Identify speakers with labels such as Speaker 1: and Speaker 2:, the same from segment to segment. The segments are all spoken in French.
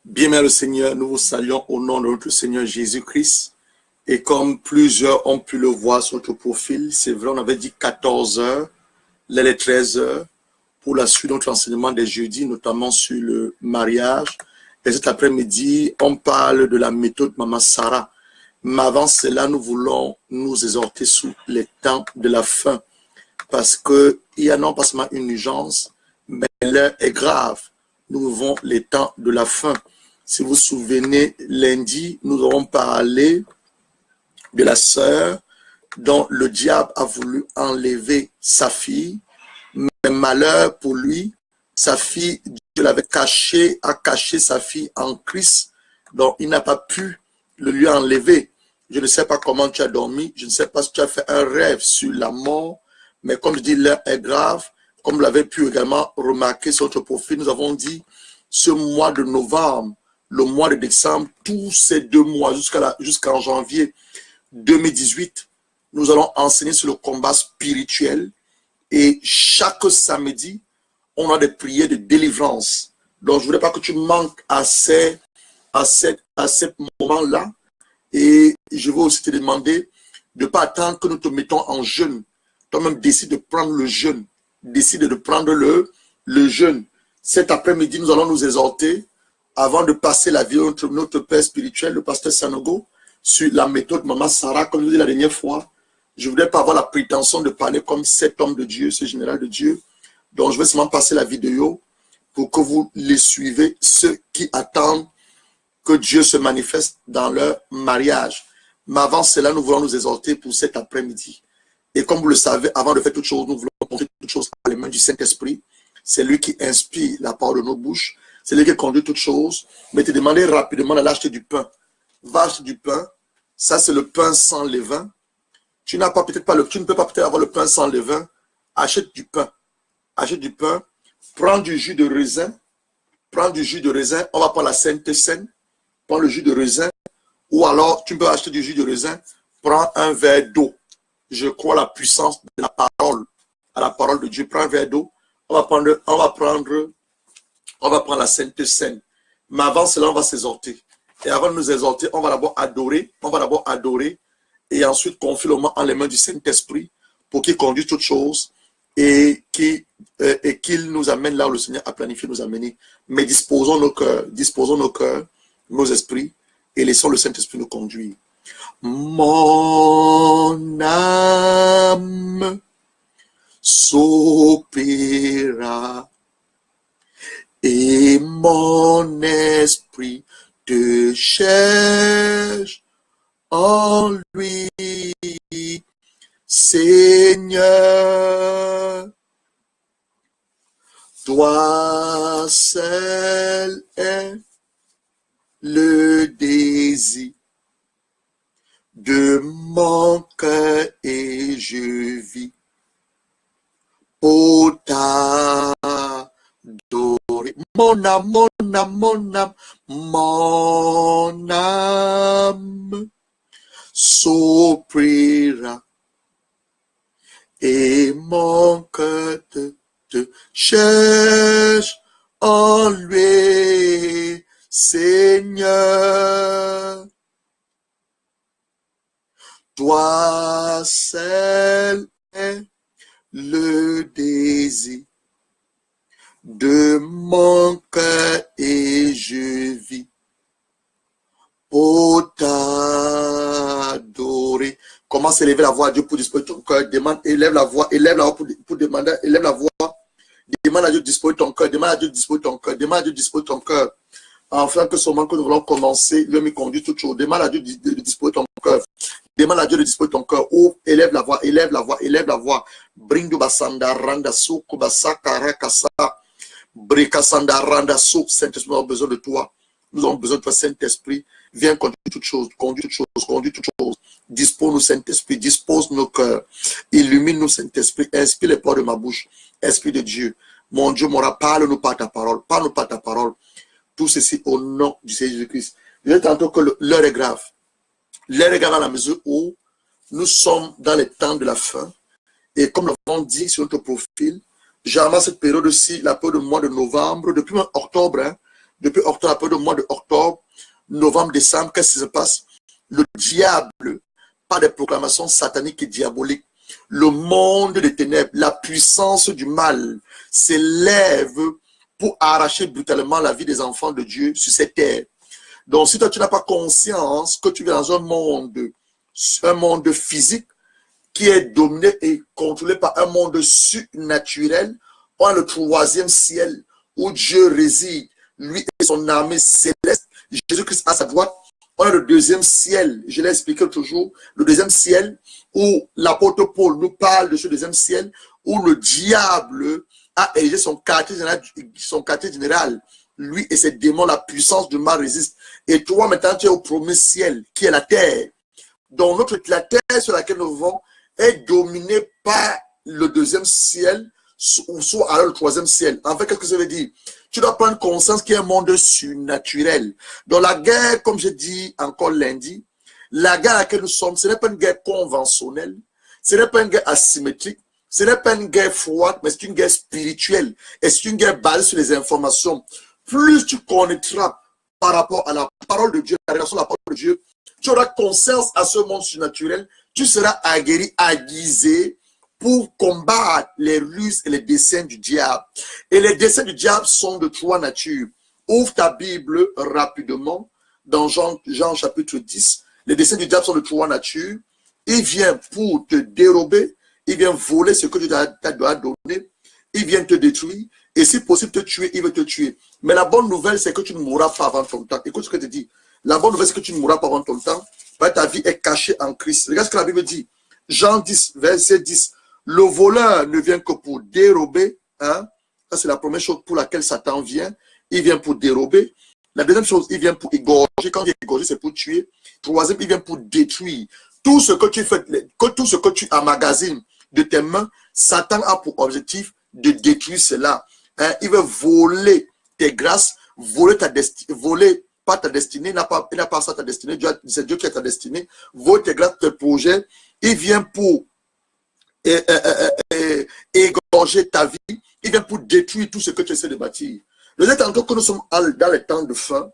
Speaker 1: Bien-aimé le Seigneur, nous vous saluons au nom de notre Seigneur Jésus-Christ. Et comme plusieurs ont pu le voir sur notre profil, c'est vrai, on avait dit 14 heures, les 13 heures, pour la suite de notre enseignement des jeudis, notamment sur le mariage. Et cet après-midi, on parle de la méthode Maman Sarah. Mais avant cela, nous voulons nous exhorter sur les temps de la fin. Parce qu'il y a non pas seulement une urgence, mais l'heure est grave. Nous vivons les temps de la fin. Si vous vous souvenez, lundi, nous avons parlé de la sœur dont le diable a voulu enlever sa fille. Mais malheur pour lui, sa fille, Dieu l'avait cachée, a caché sa fille en Christ. Donc, il n'a pas pu le lui enlever. Je ne sais pas comment tu as dormi. Je ne sais pas si tu as fait un rêve sur la mort. Mais comme je dis, l'heure est grave. Comme vous l'avez pu également remarquer sur notre profil, nous avons dit ce mois de novembre, le mois de décembre, tous ces 2 mois jusqu'en janvier 2018, nous allons enseigner sur le combat spirituel. Et chaque samedi, on a des prières de délivrance. Donc, je ne voudrais pas que tu manques à ces moments-là. Et je veux aussi te demander de ne pas attendre que nous te mettons en jeûne. Toi-même, décide de prendre le jeûne. Décide de prendre le jeûne. Cet après-midi, nous allons nous exhorter avant de passer la vie de notre père spirituel, le pasteur Sanogo, sur la méthode Maman Sarah, comme je l'ai dit la dernière fois. Je ne voudrais pas avoir la prétention de parler comme cet homme de Dieu, ce général de Dieu. Donc, je vais seulement passer la vidéo pour que vous les suivez, ceux qui attendent que Dieu se manifeste dans leur mariage. Mais avant cela, nous voulons nous exhorter pour cet après-midi. Et comme vous le savez, avant de faire toutes choses, nous voulons conduire toutes choses à les mains du Saint-Esprit. C'est lui qui inspire la parole de nos bouches. C'est lui qui conduit toutes choses. Mais te demander rapidement d'aller acheter du pain. Va acheter du pain. Ça, c'est le pain sans levain. Tu n'as pas peut-être pas tu ne peux pas peut-être avoir le pain sans levain. Achète du pain. Achète du pain. Prends du jus de raisin. Prends du jus de raisin. On va prendre la Sainte Seine. Prends le jus de raisin. Ou alors, tu peux acheter du jus de raisin. Prends un verre d'eau. Je crois à la puissance de la parole. À la parole de Dieu. Prends un verre d'eau. On va prendre la Sainte Seine. Mais avant cela, on va s'exhorter. Et avant de nous exhorter, on va d'abord adorer. On va d'abord adorer. Et ensuite, confier le moment en les mains du Saint-Esprit pour qu'il conduise toutes choses et qu'il nous amène là où le Seigneur a planifié nous amener. Mais disposons nos cœurs, nos esprits et laissons le Saint-Esprit nous conduire. Mon âme soupira et mon esprit te cherche en lui, Seigneur. Toi seul est le désir de mon cœur et je vis pour t'adorer. Mon âme, mon âme, mon âme, mon âme soupira et mon cœur te cherche en lui, Seigneur. Toi seul est le désir de mon cœur et je vis pour t'adorer. Commence à élever la voix à Dieu pour disposer ton cœur. Demande, élève la voix pour demander, élève la voix. Demande à Dieu de disposer ton cœur. Demande à Dieu de disposer ton cœur. Demande à Dieu de disposer ton cœur. Enfin, que ce moment que nous voulons commencer, lui me conduit toute chose. Demande à Dieu de disposer ton cœur. Demande à Dieu de disposer ton cœur. Oh, élève la voix, élève la voix, élève la voix. Brindu basanda randa su kubasaka rakasa. Brikasanda randa su. Saint-Esprit, nous avons besoin de toi. Nous avons besoin de toi, Saint-Esprit. Viens conduire toutes choses, conduis toutes choses, conduis toutes choses. Dispose-nous, Saint-Esprit, dispose nos cœurs. Illumine-nous, Saint-Esprit. Inspire les portes de ma bouche. Esprit de Dieu. Mon Dieu, mon roi, parle-nous par ta parole. Parle-nous par ta parole. Tout ceci au nom du Seigneur Jésus-Christ. Je dis tantôt que l'heure est grave. L'heure est grave à la mesure où nous sommes dans les temps de la fin. Et comme nous l'avons dit sur notre profil, généralement cette période-ci, la période du mois de novembre, depuis octobre, depuis octobre, après le mois de octobre, novembre, décembre, qu'est-ce qui se passe? Le diable, par des proclamations sataniques et diaboliques, le monde des ténèbres, la puissance du mal s'élève pour arracher brutalement la vie des enfants de Dieu sur cette terre. Donc, si toi, tu n'as pas conscience que tu vis dans un monde physique qui est dominé et contrôlé par un monde surnaturel, on a le troisième ciel où Dieu réside, lui et son armée céleste, Jésus-Christ à sa droite. On a le deuxième ciel, je l'ai expliqué toujours, le deuxième ciel où l'apôtre Paul nous parle de ce deuxième ciel où le diable a érigé son quartier général, lui et ses démons, la puissance du mal résiste. Et toi, maintenant, tu es au premier ciel, qui est la terre. Donc, la terre sur laquelle nous vivons est dominée par le deuxième ciel, ou soit alors le troisième ciel. En fait, qu'est-ce que ça veut dire? Tu dois prendre conscience qu'il y a un monde surnaturel. Dans la guerre, comme je dis encore lundi, la guerre à laquelle nous sommes, ce n'est pas une guerre conventionnelle, ce n'est pas une guerre asymétrique, ce n'est pas une guerre froide, mais c'est une guerre spirituelle. Et c'est une guerre basée sur les informations. Plus tu connaîtras par rapport à la parole de Dieu, la relation de la parole de Dieu, tu auras conscience à ce monde surnaturel, tu seras aguerri, aiguisé pour combattre les ruses et les desseins du diable. Et les desseins du diable sont de trois natures. Ouvre ta Bible rapidement dans Jean chapitre 10. Les desseins du diable sont de trois natures. Il vient pour te dérober, il vient voler ce que tu dois donner, il vient te détruire, et si possible te tuer, il veut te tuer. Mais la bonne nouvelle, c'est que tu ne mourras pas avant ton temps. Écoute ce que je te dis. La bonne nouvelle, c'est que tu ne mourras pas avant ton temps, parce que ta vie est cachée en Christ. Regarde ce que la Bible dit. Jean 10, verset 10. Le voleur ne vient que pour dérober. Hein? Ça, c'est la première chose pour laquelle Satan vient. Il vient pour dérober. La deuxième chose, il vient pour égorger. Quand il vient égorger, c'est pour tuer. Troisième, il vient pour détruire. Tout ce que tu fais, tout ce que tu emmagasines de tes mains, Satan a pour objectif de détruire cela. Hein? Il veut voler tes grâces, voler ta destinée, voler pas ta destinée, il n'a pas ça ta destinée, c'est Dieu qui a ta destinée, voler tes grâces, tes projets. Il vient pour égorger ta vie, il vient pour détruire tout ce que tu essaies de bâtir. Nous êtes encore que nous sommes dans les temps de fin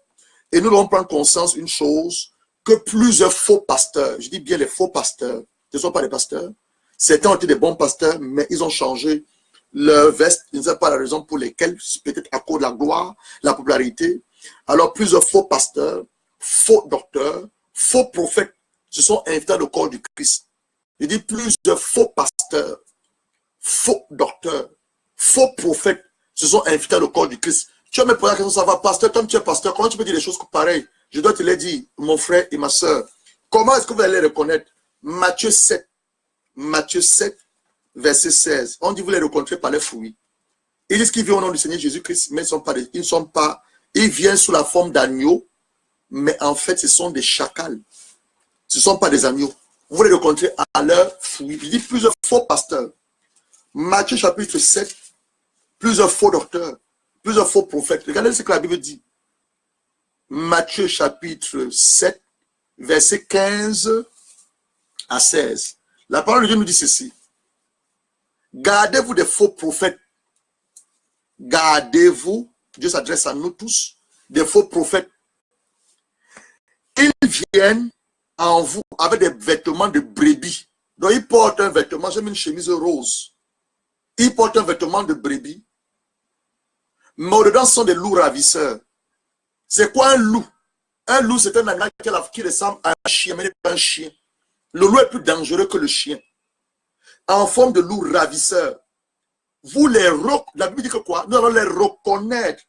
Speaker 1: et nous devons prendre conscience d'une chose, que plusieurs faux pasteurs, je dis bien les faux pasteurs, ce ne sont pas des pasteurs, certains ont été des bons pasteurs, mais ils ont changé leur veste, ils ne savent pas la raison pour laquelle, peut-être à cause de la gloire, la popularité. Alors plusieurs faux pasteurs, faux docteurs, faux prophètes se sont invités au corps du Christ. Je dis plusieurs faux pasteurs, faux docteurs, faux prophètes se sont invités au corps du Christ. Tu vas me poser la question, ça va, pasteur, comme tu es pasteur, comment tu peux dire des choses pareilles? Je dois te les dire, mon frère et ma soeur. Comment est-ce que vous allez les reconnaître? Matthieu 7, verset 16. On dit, vous les rencontrez par les fruits. Ils disent qu'ils viennent au nom du Seigneur Jésus-Christ, mais ils viennent sous la forme d'agneaux, mais en fait, ce sont des chacals. Ce ne sont pas des agneaux. Vous les rencontrez à leurs fruits. Il dit plusieurs faux pasteurs. Matthieu chapitre 7, plusieurs faux docteurs, plusieurs faux prophètes. Regardez ce que la Bible dit. Matthieu chapitre 7, verset 15 à 16. La parole de Dieu nous dit ceci. Gardez-vous des faux prophètes. Gardez-vous, Dieu s'adresse à nous tous, des faux prophètes. Ils viennent en vous avec des vêtements de brebis. Donc ils portent un vêtement, j'ai mis une chemise rose. Ils portent un vêtement de brebis. Mais au-dedans, ce sont des loups ravisseurs. C'est quoi un loup? Un loup, c'est un animal qui ressemble à un chien, mais n'est pas un chien. Le loup est plus dangereux que le chien. En forme de loup ravisseur. Vous les reconnaissez. La Bible dit que quoi? Nous allons les reconnaître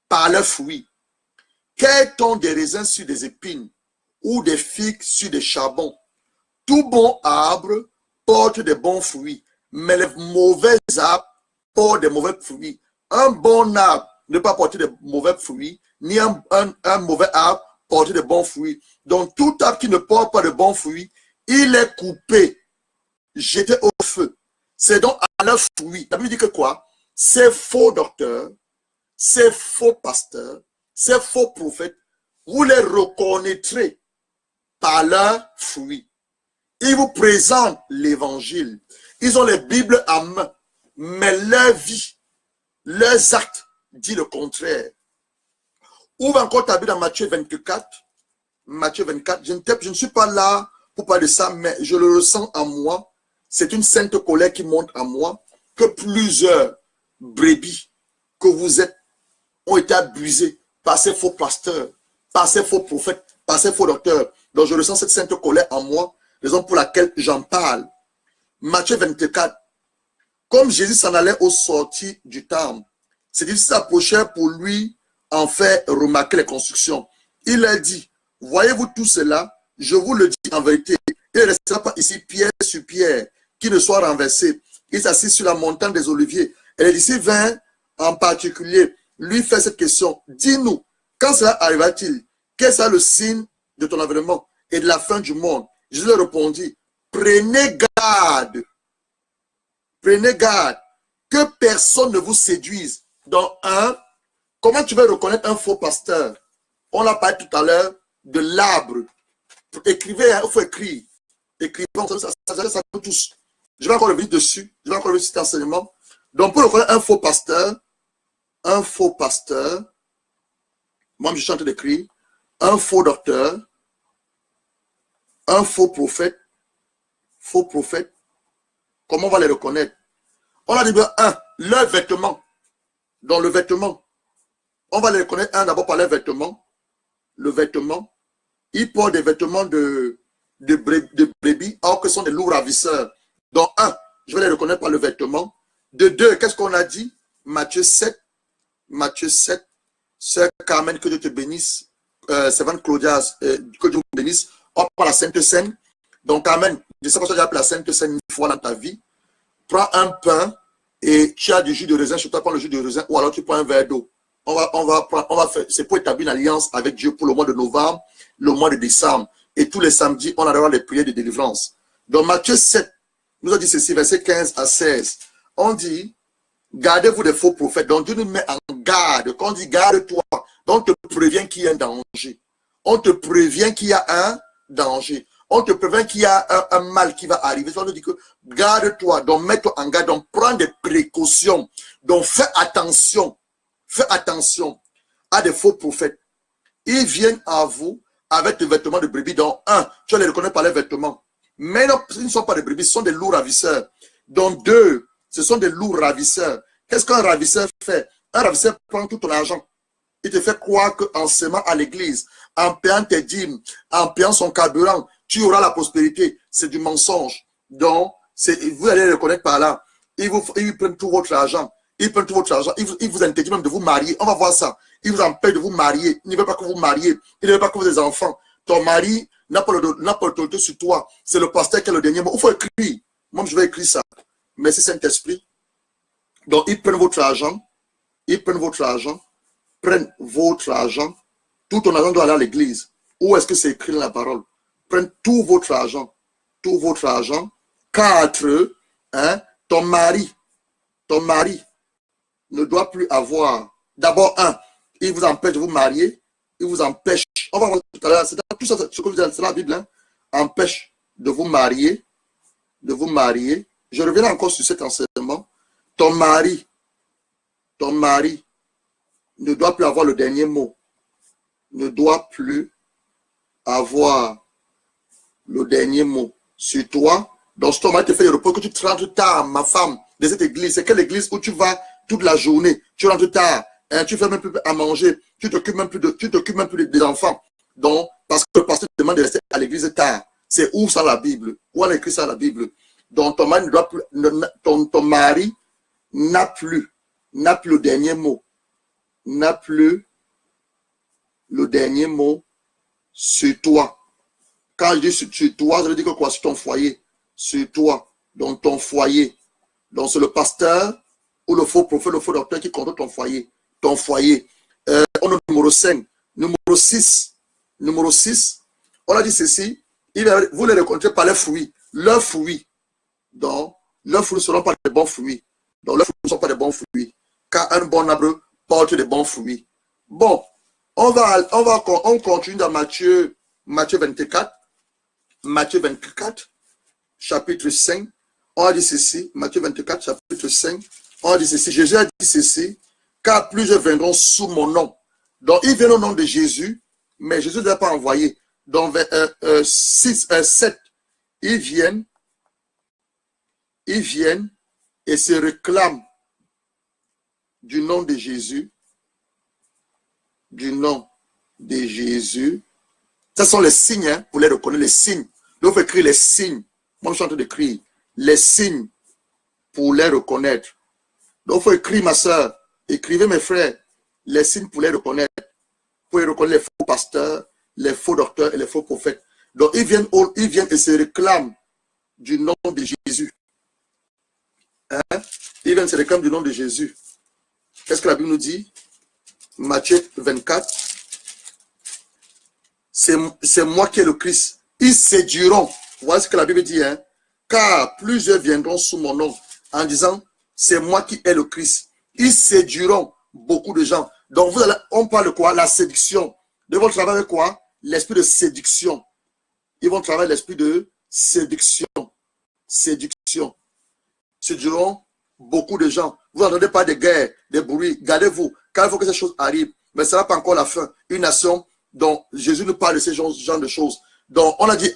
Speaker 1: par leurs fruits. Qu'est-on des raisins sur des épines ou des figues sur des charbons? Tout bon arbre porte des bons fruits, mais les mauvais arbres portent des mauvais fruits. Un bon arbre ne peut pas porter de mauvais fruits, ni un mauvais arbre porter de bons fruits. Donc tout arbre qui ne porte pas de bons fruits, il est coupé, jeté au feu. C'est donc à leurs fruits. La Bible dit que quoi? Ces faux docteurs, ces faux pasteurs, ces faux prophètes, vous les reconnaîtrez par leurs fruits. Ils vous présentent l'évangile. Ils ont les Bibles à main, mais leur vie, leurs actes disent le contraire. Ouvre encore ta Bible dans Matthieu 24. Matthieu 24. Je ne suis pas là pour parler de ça, mais je le ressens en moi. C'est une sainte colère qui monte en moi, que plusieurs brebis que vous êtes ont été abusés par ces faux pasteurs, par ces faux prophètes, par ces faux docteurs. Donc je ressens cette sainte colère en moi, raison pour laquelle j'en parle. Matthieu 24. Comme Jésus s'en allait au sorti du temple, ses disciples s'approchèrent pour lui en faire remarquer les constructions. Il leur dit, voyez-vous tout cela? Je vous le dis en vérité, il ne restera pas ici pierre sur pierre qui ne soit renversé. Il s'assit sur la montagne des Oliviers. Et les disciples vinrent en particulier lui faire cette question. Dis-nous, quand cela arrivera-t-il? Quel sera le signe de ton avènement et de la fin du monde? Je leur répondis, prenez garde que personne ne vous séduise. Donc, comment tu vas reconnaître un faux pasteur? On l'a parlé tout à l'heure de l'arbre. Écrivez, il faut écrire. Écrivons, ça nous tous. Je vais encore revenir dessus. Je vais encore revenir sur cet enseignement. Donc, pour reconnaître un faux pasteur, moi je suis en train d'écrire, un faux docteur, un faux prophète, comment on va les reconnaître? On a dit, leurs vêtements. Dans le vêtement, on va les reconnaître d'abord par leurs vêtements. Le vêtement, ils portent des vêtements de brebis, alors que ce sont des loups ravisseurs. Donc, je vais les reconnaître par le vêtement. De deux, qu'est-ce qu'on a dit? Matthieu 7, Sœur Carmen, que Dieu te bénisse. Servante Claudia, que Dieu te bénisse. On prend la Sainte Seine. Donc, Carmen, je sais pas si tu as appelé la Sainte Seine une fois dans ta vie. Prends un pain et tu as du jus de raisin. Je te prends le jus de raisin ou alors tu prends un verre d'eau. On va faire, c'est pour établir une alliance avec Dieu pour le mois de novembre, le mois de décembre. Et tous les samedis, on aura les prières de délivrance. Dans Matthieu 7, nous a dit ceci, versets 15 à 16. On dit, gardez-vous des faux prophètes. Donc Dieu nous met en garde. Quand on dit garde-toi, donc on te prévient qu'il y a un danger. On te prévient qu'il y a un danger. On te prévient qu'il y a un mal qui va arriver. On te dit que garde-toi, donc mets-toi en garde, donc prends des précautions. Donc fais attention à des faux prophètes. Ils viennent à vous avec des vêtements de brebis. Donc, tu les reconnais par les vêtements. Mais non, ils ne sont pas des brebis, ce sont des loups ravisseurs. Donc, deux, ce sont des loups ravisseurs. Qu'est-ce qu'un ravisseur fait? Un ravisseur prend tout ton argent. Il te fait croire qu'en s'aimant à l'église, en payant tes dîmes, en payant son carburant, tu auras la prospérité. C'est du mensonge. Donc, vous allez les reconnaître par là. Ils prennent tout votre argent. Ils prennent tout votre argent. Ils vous interdisent même de vous marier. On va voir ça. Ils vous empêchent de vous marier. Ils ne veulent pas que vous mariez. Ils ne veulent pas que vous ayez des enfants. Ton mari n'a pas l'autorité sur toi. C'est le pasteur qui a le dernier mot. Il faut écrire. Moi, je vais écrire ça. Merci Saint-Esprit. Donc, ils prennent votre argent. Prennent votre argent. Tout ton argent doit aller à l'église. Où est-ce que c'est écrit dans la parole? Prennent tout votre argent. 4, ton mari ne doit plus avoir. D'abord, il vous empêche de vous marier. Il vous empêche. On va voir tout à l'heure. C'est tout ça, ce que vous dites, c'est la Bible. Empêche de vous marier. Je reviens encore sur cet enseignement. Ton mari ne doit plus avoir le dernier mot. Ne doit plus avoir le dernier mot sur toi. Donc, ton mari te fait le repos que tu te rentres tard, ma femme, de cette église. C'est quelle église où tu vas toute la journée? Tu rentres tard. Tu fais même plus à manger. Tu t'occupes même plus des enfants. Donc, parce que le pasteur te demande de rester à l'église tard. C'est où ça la Bible? Où on a écrit ça la Bible? Donc, ton mari ne doit plus, ton mari n'a plus le dernier mot. N'a plus le dernier mot sur toi. Quand je dis sur toi, ça veut dire que quoi? Sur ton foyer. Sur toi. Donc, ton foyer. Donc, c'est le pasteur ou le faux prophète, le faux docteur qui contrôle ton foyer. Ton foyer. On a numéro 5. Numéro 6. On a dit ceci. Vous les rencontrez par les fruits. Leurs fruits. Donc, leurs fruits ne seront pas des bons fruits. Donc, leurs fruits ne sont pas des bons fruits. Car un bon arbre porte des bons fruits. Bon, on continue dans Matthieu 24. Matthieu 24, chapitre 5. On a dit ceci. Matthieu 24, chapitre 5. On a dit ceci. Jésus a dit ceci. Car plusieurs viendront sous mon nom, Donc, ils viennent au nom de Jésus, mais Jésus ne les a pas envoyés. Dans 7, ils viennent et se réclament du nom de Jésus. Du nom de Jésus. Ce sont les signes, hein, pour les reconnaître, les signes. Donc, il faut écrire les signes. Moi, je suis en train d'écrire les signes pour les reconnaître. Donc, il faut écrire, ma soeur. Écrivez, mes frères, les signes pour les reconnaître. Pour les reconnaître les faux pasteurs, les faux docteurs et les faux prophètes. Donc, ils viennent et se réclament du nom de Jésus. Hein? Ils viennent et se réclament du nom de Jésus. Qu'est-ce que la Bible nous dit? Matthieu 24. C'est moi qui est le Christ. Ils séduiront. Voilà ce que la Bible dit. Hein? Car plusieurs viendront sous mon nom en disant, c'est moi qui est le Christ. Ils séduiront beaucoup de gens. Donc, on parle de quoi? La séduction. Ils vont travailler quoi? L'esprit de séduction. Ils vont travailler l'esprit de séduction. Séduction. Séduiront beaucoup de gens. Vous n'entendez pas de guerre, des bruits. Gardez-vous. Quand il faut que ces choses arrivent, mais ce n'est pas encore la fin. Une nation dont Jésus nous parle de ce genre de choses. Donc, on a dit,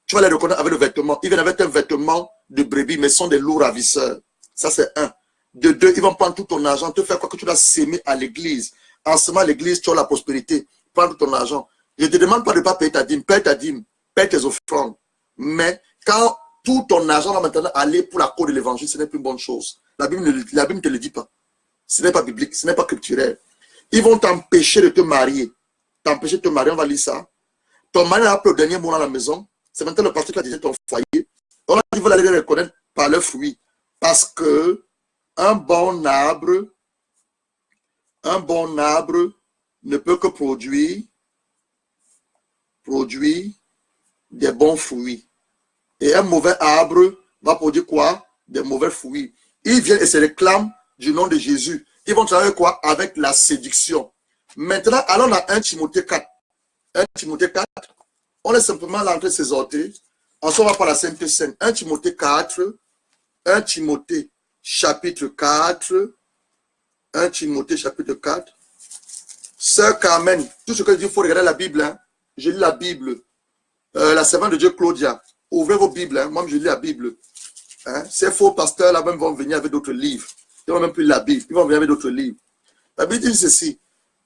Speaker 1: tu vas les reconnaître avec le vêtement. Ils viennent avec un vêtement de brebis, mais sont des loups ravisseurs. Ça, c'est un. De deux, ils vont prendre tout ton argent, te faire quoi que tu dois s'aimer à l'église. En semant à l'église, tu as la prospérité. Prends tout ton argent. Je ne te demande pas de ne pas payer ta dîme. Paye ta dîme, paye tes offrandes. Mais quand tout ton argent va maintenant aller pour la cause de l'évangile, ce n'est plus une bonne chose. La Bible ne te le dit pas. Ce n'est pas biblique, ce n'est pas culturel. Ils vont t'empêcher de te marier. T'empêcher de te marier, on va lire ça. Ton mari n'a pas le dernier mot dans la maison. C'est maintenant le pasteur qui a dirigé ton foyer. On a dit, vous allez les reconnaître par leurs fruits. Parce que un bon arbre ne peut que produire des bons fruits. Et un mauvais arbre va produire quoi? Des mauvais fruits. Ils viennent et se réclament du nom de Jésus. Ils vont travailler quoi? Avec la séduction. Maintenant, allons à 1 Timothée 4. 1 Timothée 4, on est simplement l'entrée s'exhorter. Ensuite, on va par la Sainte Seine. 1 Timothée 4, 1 Timothée chapitre 4, 1 Timothée chapitre 4. Sœur Carmen, tout ce que je dis, il faut regarder la Bible. Hein. Je lis la Bible. La servante de Dieu Claudia, ouvrez vos Bibles. Hein. Moi, je lis la Bible. Hein. Ces faux pasteurs là même vont venir avec d'autres livres. Ils vont même plus lire la Bible. Ils vont venir avec d'autres livres. La Bible dit ceci.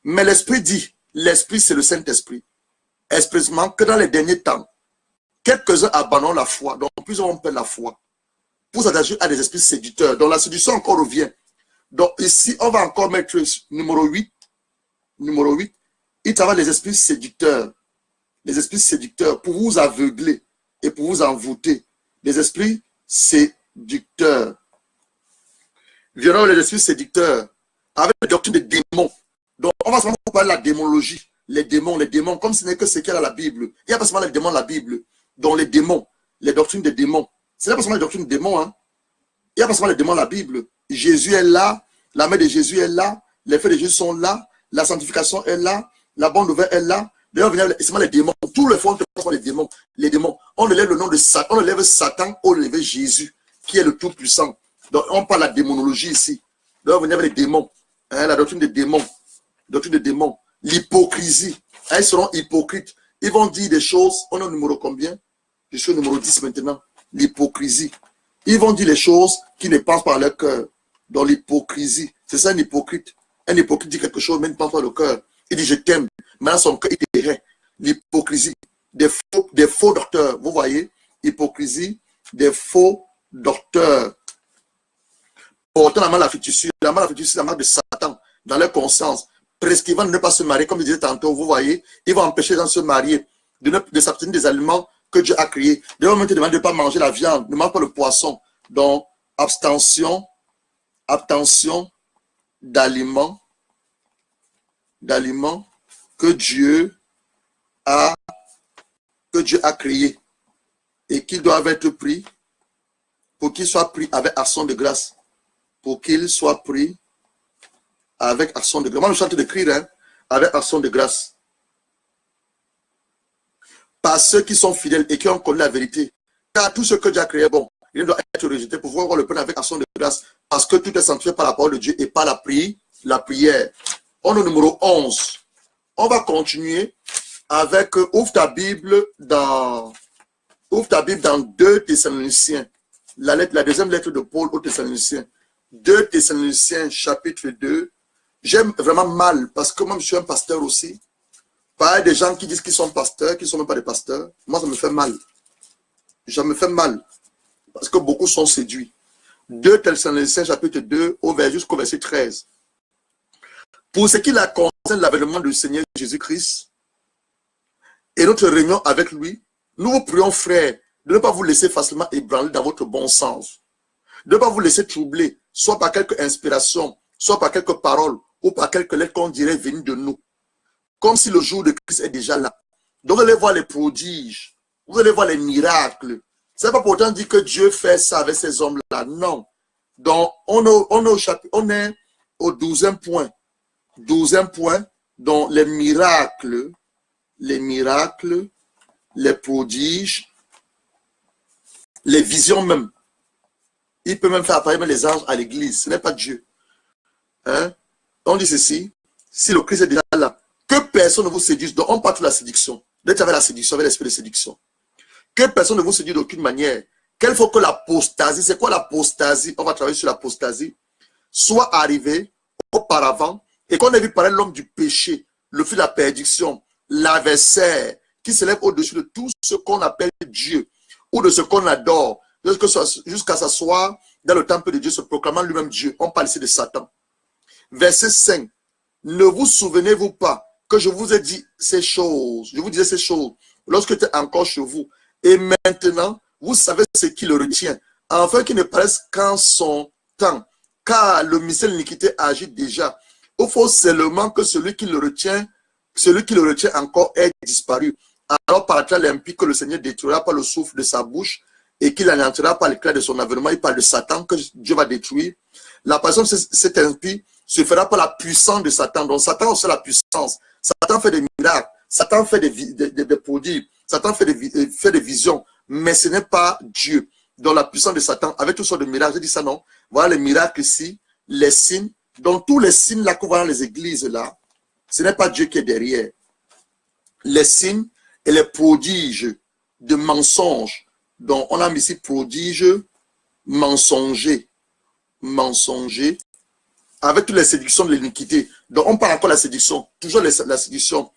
Speaker 1: Mais l'Esprit dit, l'Esprit c'est le Saint-Esprit. Expressément que dans les derniers temps, quelques-uns abandonnent la foi. Donc, plusieurs vont perdre la foi. Pour s'attacher à des esprits séducteurs. Donc, la séduction encore revient. Donc, ici, on va encore mettre numéro 8. Numéro 8. Il travaille les esprits séducteurs. Les esprits séducteurs pour vous aveugler et pour vous envoûter. Les esprits séducteurs. Viendront les esprits séducteurs avec la doctrine des démons. Donc, on va seulement parler de la démonologie. Les démons, comme ce n'est que ce qu'il y a dans la Bible. Il n'y a pas seulement les démons dans la Bible. Donc, les démons, les doctrines des démons. Ce n'est pas seulement les doctrines des démons. Hein. Il n'y a pas seulement les démons dans la Bible. Jésus est là. La main de Jésus est là. Les faits de Jésus sont là. La sanctification est là. La bonne nouvelle est là. D'ailleurs, c'est seulement les démons. Tout le fond, ce sont les démons. Les démons. On élève le nom de Satan. On élève Satan. On élève Jésus, qui est le Tout-Puissant. Donc, on parle de la démonologie ici. Donc, on venir avec les démons. Hein, la doctrine des démons. Doctrine des démons. L'hypocrisie. Hein, ils seront hypocrites. Ils vont dire des choses. On est au numéro combien? Je suis au numéro 10 maintenant. L'hypocrisie. Ils vont dire les choses qu'ils ne pensent pas à leur cœur. Dans l'hypocrisie. C'est ça un hypocrite. Un hypocrite dit quelque chose, mais il ne pense pas au cœur. Il dit je t'aime. Maintenant son cœur, il dirait. L'hypocrisie. Des faux docteurs. Vous voyez? Hypocrisie. Des faux docteurs. Portant la main à la fétissure. La main à la fétissure, c'est la main de Satan. Dans leur conscience. Prescrivant de ne pas se marier, comme je disais tantôt, vous voyez, il va empêcher les gens de se marier, de s'abstenir des aliments que Dieu a créés. D'ailleurs, on te demande de ne pas manger la viande, ne mange pas le poisson. Donc, abstention d'aliments que Dieu a créés et qui doivent être pris pour qu'ils soient pris avec action de grâce. Pour qu'ils soient pris avec action de grâce. Moi, je suis en train d'écrire, hein, avec action de grâce. Par ceux qui sont fidèles et qui ont connu la vérité. Car tout ce que Dieu a créé, bon, il doit être rejeté pour pouvoir le prendre avec action de grâce. Parce que tout est sanctifié par la parole de Dieu et par la prière. On est au numéro 11. On va continuer avec, ouvre ta Bible dans 2 Thessaloniciens. La deuxième lettre de Paul aux Thessaloniciens. 2 Thessaloniciens, chapitre 2. J'aime vraiment mal, parce que moi, je suis un pasteur aussi. Pas des gens qui disent qu'ils sont pasteurs, qui ne sont même pas des pasteurs. Moi, ça me fait mal. Ça me fait mal. Parce que beaucoup sont séduits. 2 Thessaloniciens, chapitre 2, jusqu'au verset 13. Pour ce qui concerne l'avènement du Seigneur Jésus-Christ et notre réunion avec lui, nous vous prions, frères, de ne pas vous laisser facilement ébranler dans votre bon sens. De ne pas vous laisser troubler, soit par quelque inspiration, soit par quelques paroles, ou par quelques lettres qu'on dirait venues de nous. Comme si le jour de Christ est déjà là. Donc vous allez voir les prodiges, vous allez voir les miracles. Ce n'est pas pourtant dire que Dieu fait ça avec ces hommes-là. Non. Donc on est au 12e point. 12e point, dont les miracles, les prodiges, les visions même. Il peut même faire apparaître les anges à l'église. Ce n'est pas Dieu. Hein? On dit ceci, si le Christ est déjà là, que personne ne vous séduise. Donc on parle de la séduction. D'être avec la séduction, avec l'esprit de séduction. Que personne ne vous séduise d'aucune manière. Qu'il faut que l'apostasie, c'est quoi l'apostasie? On va travailler sur l'apostasie. Soit arrivée auparavant et qu'on ait vu paraître l'homme du péché, le fils de la perdition, l'adversaire, qui s'élève au-dessus de tout ce qu'on appelle Dieu ou de ce qu'on adore, jusqu'à s'asseoir dans le temple de Dieu, se proclamant lui-même Dieu. On parle ici de Satan. Verset 5. Ne vous souvenez-vous pas que je vous ai dit ces choses, je vous disais ces choses lorsque tu es encore chez vous. Et maintenant, vous savez ce qui le retient, afin qu'il ne paraisse qu'en son temps, car le mystère de l'iniquité agit déjà. Il faut seulement que celui qui le retient encore ait disparu. Alors paraîtra l'impie que le Seigneur détruira par le souffle de sa bouche et qu'il anéantira par l'éclat de son avènement. Il parle de Satan que Dieu va détruire. La personne, cet impie, se fera par la puissance de Satan. Donc Satan aussi la puissance. Satan fait des miracles. Satan fait des prodiges. Satan fait des visions. Mais ce n'est pas Dieu. Dans la puissance de Satan, avec toutes sortes de miracles, je dis ça non. Voilà les miracles ici, les signes. Donc tous les signes là qu'on voit dans les églises là, ce n'est pas Dieu qui est derrière. Les signes et les prodiges de mensonges. Donc on a mis ici prodiges, mensongers. Mensonger, avec toutes les séductions de l'iniquité. Donc on parle encore de la séduction, toujours la séduction,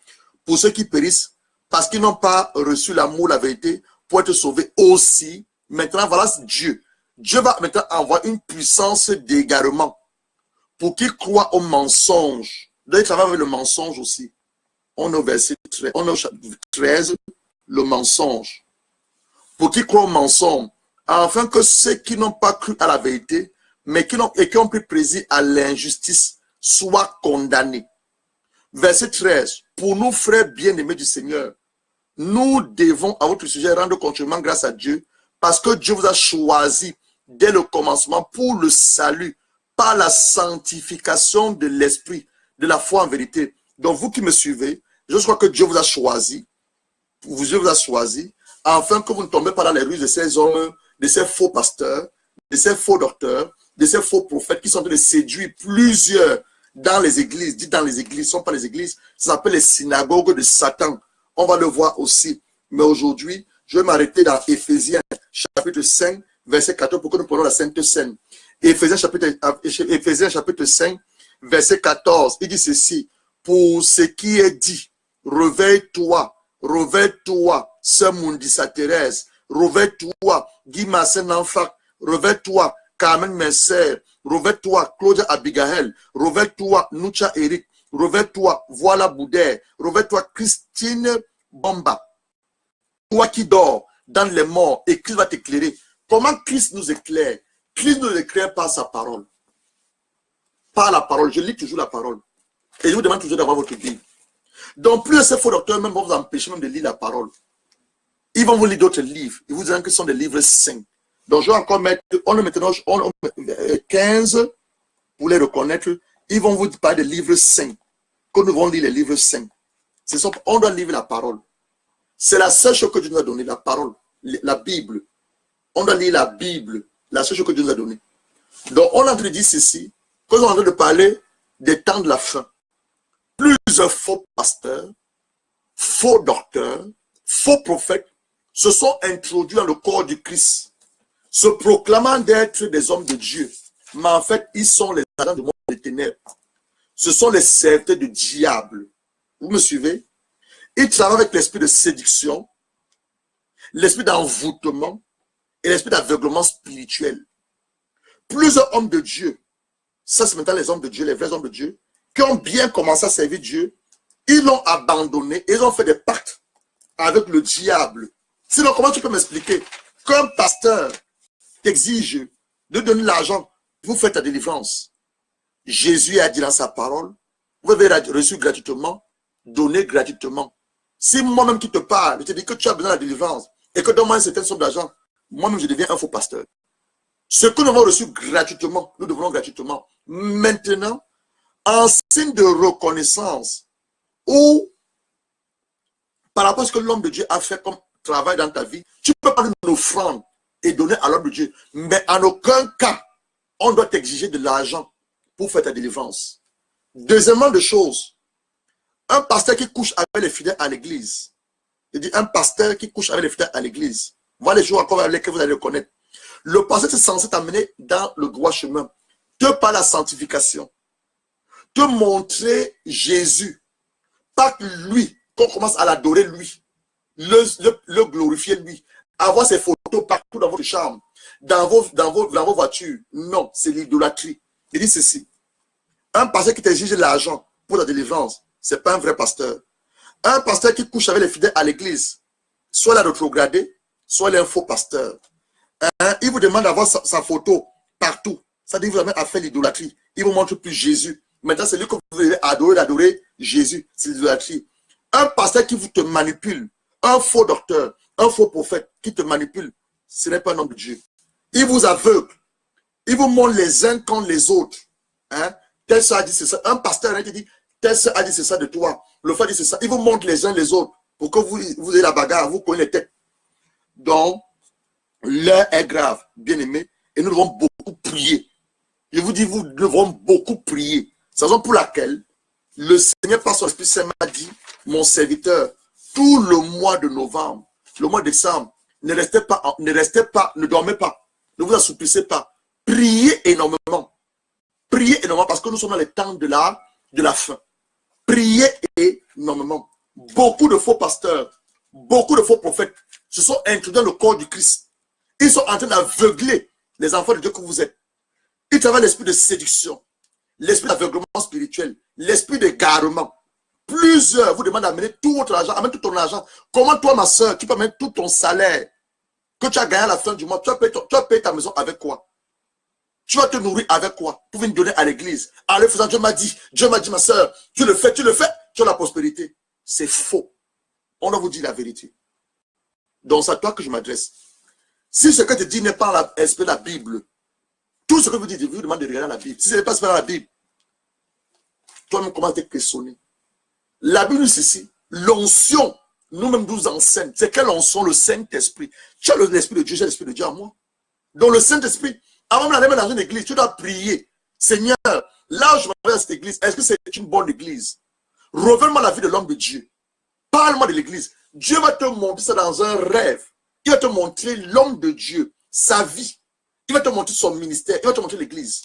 Speaker 1: pour ceux qui périssent, parce qu'ils n'ont pas reçu l'amour, la vérité, pour être sauvés aussi. Maintenant, voilà Dieu. Dieu va maintenant avoir une puissance d'égarement, pour qu'ils croient au mensonge. Donc il travaille avec le mensonge aussi. On est au verset 13, on est au chapitre 13, le mensonge. Pour qu'ils croient au mensonge, afin que ceux qui n'ont pas cru à la vérité, mais qui ont pris plaisir à l'injustice, soient condamnés. Verset 13. Pour nous, frères bien-aimés du Seigneur, nous devons à votre sujet rendre continuellement grâce à Dieu, parce que Dieu vous a choisi dès le commencement pour le salut, par la sanctification de l'esprit, de la foi en vérité. Donc vous qui me suivez, je crois que Dieu vous a choisi, afin que vous ne tombez pas dans les ruses de ces hommes, de ces faux pasteurs, de ces faux docteurs, de ces faux prophètes qui sont en train de séduire plusieurs dans les églises. Dites dans les églises, ce ne sont pas les églises, ça s'appelle les synagogues de Satan. On va le voir aussi. Mais aujourd'hui, je vais m'arrêter dans Éphésiens chapitre 5, verset 14, pour que nous prenions la Sainte Seine. Éphésiens chapitre 5, verset 14, il dit ceci: pour ce qui est dit, réveille-toi, ce Mundissa Thérèse, réveille-toi, Guy Massin Nanfak, réveille-toi, Carmen Mercer, réveille-toi, Claudia Abigail, réveille-toi, Nucha Eric, réveille-toi, Voilà Boudère, réveille-toi, Christine Bomba. Toi qui dors dans les morts, et Christ va t'éclairer. Comment Christ nous éclaire? Christ nous éclaire par sa parole. Par la parole. Je lis toujours la parole. Et je vous demande toujours d'avoir votre Bible. Donc, plus ces faux docteurs même vont vous empêcher même de lire la parole. Ils vont vous lire d'autres livres. Ils vous diront que ce sont des livres saints. Donc, je vais encore mettre, on 15 pour les reconnaître. Ils vont vous parler des livres saints. Que nous allons lire les livres saints. On doit lire la parole. C'est la seule chose que Dieu nous a donnée, la parole, la Bible. On doit lire la Bible, la seule chose que Dieu nous a donnée. Donc, on a en train de dire ceci, que nous sommes en train de parler des temps de la fin. plusieurs faux pasteurs, faux docteurs, faux prophètes se sont introduits dans le corps du Christ, se proclamant d'être des hommes de Dieu. Mais en fait, ils sont les agents du monde des ténèbres. Ce sont les serviteurs du diable. Vous me suivez? Ils travaillent avec l'esprit de séduction, l'esprit d'envoûtement et l'esprit d'aveuglement spirituel. Plusieurs hommes de Dieu, ça c'est maintenant les hommes de Dieu, les vrais hommes de Dieu, qui ont bien commencé à servir Dieu, ils l'ont abandonné, ils ont fait des pactes avec le diable. Sinon, comment tu peux m'expliquer qu'un pasteur t'exige de donner l'argent pour faire ta délivrance? Jésus a dit dans sa parole, vous avez reçu gratuitement, donné gratuitement. Si moi-même qui te parle, je te dis que tu as besoin de la délivrance et que donne-moi une certaine somme d'argent, moi-même je deviens un faux pasteur. Ce que nous avons reçu gratuitement, nous devenons gratuitement. Maintenant, en signe de reconnaissance ou par rapport à ce que l'homme de Dieu a fait comme travail dans ta vie, tu peux prendre une offrande et donner à l'homme de Dieu. Mais en aucun cas, on doit t'exiger de l'argent pour faire ta délivrance. Deuxièmement de choses, un pasteur qui couche avec les fidèles à l'église. Je dis un pasteur qui couche avec les fidèles à l'église. Voilà les jours encore avec lesquels vous allez le connaître. Le pasteur est censé t'amener dans le droit chemin, te par la sanctification, te montrer Jésus, pas que lui, qu'on commence à l'adorer lui, le glorifier lui, avoir ses photos partout dans votre chambre, dans vos voitures. Non, c'est l'idolâtrie. Il dit ceci, un pasteur qui t'exige de l'argent pour la délivrance, ce n'est pas un vrai pasteur. Un pasteur qui couche avec les fidèles à l'église, soit la rétrogradé, soit il est un faux pasteur. Il vous demande d'avoir sa photo partout. Ça dit que vous avez à faire l'idolâtrie. Il vous montre plus Jésus. Maintenant, c'est lui que vous devez adorer Jésus. C'est l'idolâtrie. Un pasteur qui vous te manipule, un faux docteur, un faux prophète qui te manipule, ce n'est pas un homme de Dieu. Il vous aveugle. Il vous montre les uns contre les autres. Tel ça a dit c'est ça. Un pasteur qui dit, tel ça a dit c'est ça de toi. Le frère dit c'est ça. Il vous montre les uns les autres pour que vous ayez la bagarre, vous connaissez les têtes. Donc, l'heure est grave, bien aimé, et nous devons beaucoup prier. Je vous dis, vous devrons beaucoup prier. C'est la raison pour laquelle le Seigneur par son Esprit Saint m'a dit, mon serviteur, tout le mois de novembre, le mois de décembre, ne dormez pas, ne vous assouplissez pas. Priez énormément. Priez énormément parce que nous sommes dans les temps de la fin. Priez énormément. Beaucoup de faux pasteurs, beaucoup de faux prophètes se sont introduits dans le corps du Christ. Ils sont en train d'aveugler les enfants de Dieu que vous êtes. Ils travaillent l'esprit de séduction, l'esprit d'aveuglement spirituel, l'esprit d'égarement. Plusieurs vous demandent d'amener tout votre argent, amène tout ton argent. Comment toi, ma soeur, tu peux amener tout ton salaire que tu as gagné à la fin du mois? Tu vas payer ta maison avec quoi? Tu vas te nourrir avec quoi? Pour venir donner à l'église. En le faisant, Dieu m'a dit, ma soeur, tu le fais, tu as la prospérité. C'est faux. On doit vous dire la vérité. Donc c'est à toi que je m'adresse. Si ce que tu dis n'est pas l'esprit de la Bible, tout ce que vous dites, je vous demande de regarder la Bible. Si ce n'est pas dans la Bible, toi-même commence à te questionner. La Bible, c'est ici. L'onction, nous-mêmes nous enseigne. C'est quelle onction? Le Saint-Esprit. Tu as l'Esprit de Dieu, j'ai l'Esprit de Dieu en moi. Donc le Saint-Esprit, avant d'aller dans une église, tu dois prier. Seigneur, là où je vais à cette église, est-ce que c'est une bonne église? Révèle-moi la vie de l'homme de Dieu. Parle-moi de l'église. Dieu va te montrer ça dans un rêve. Il va te montrer l'homme de Dieu, sa vie. Il va te montrer son ministère. Il va te montrer l'église.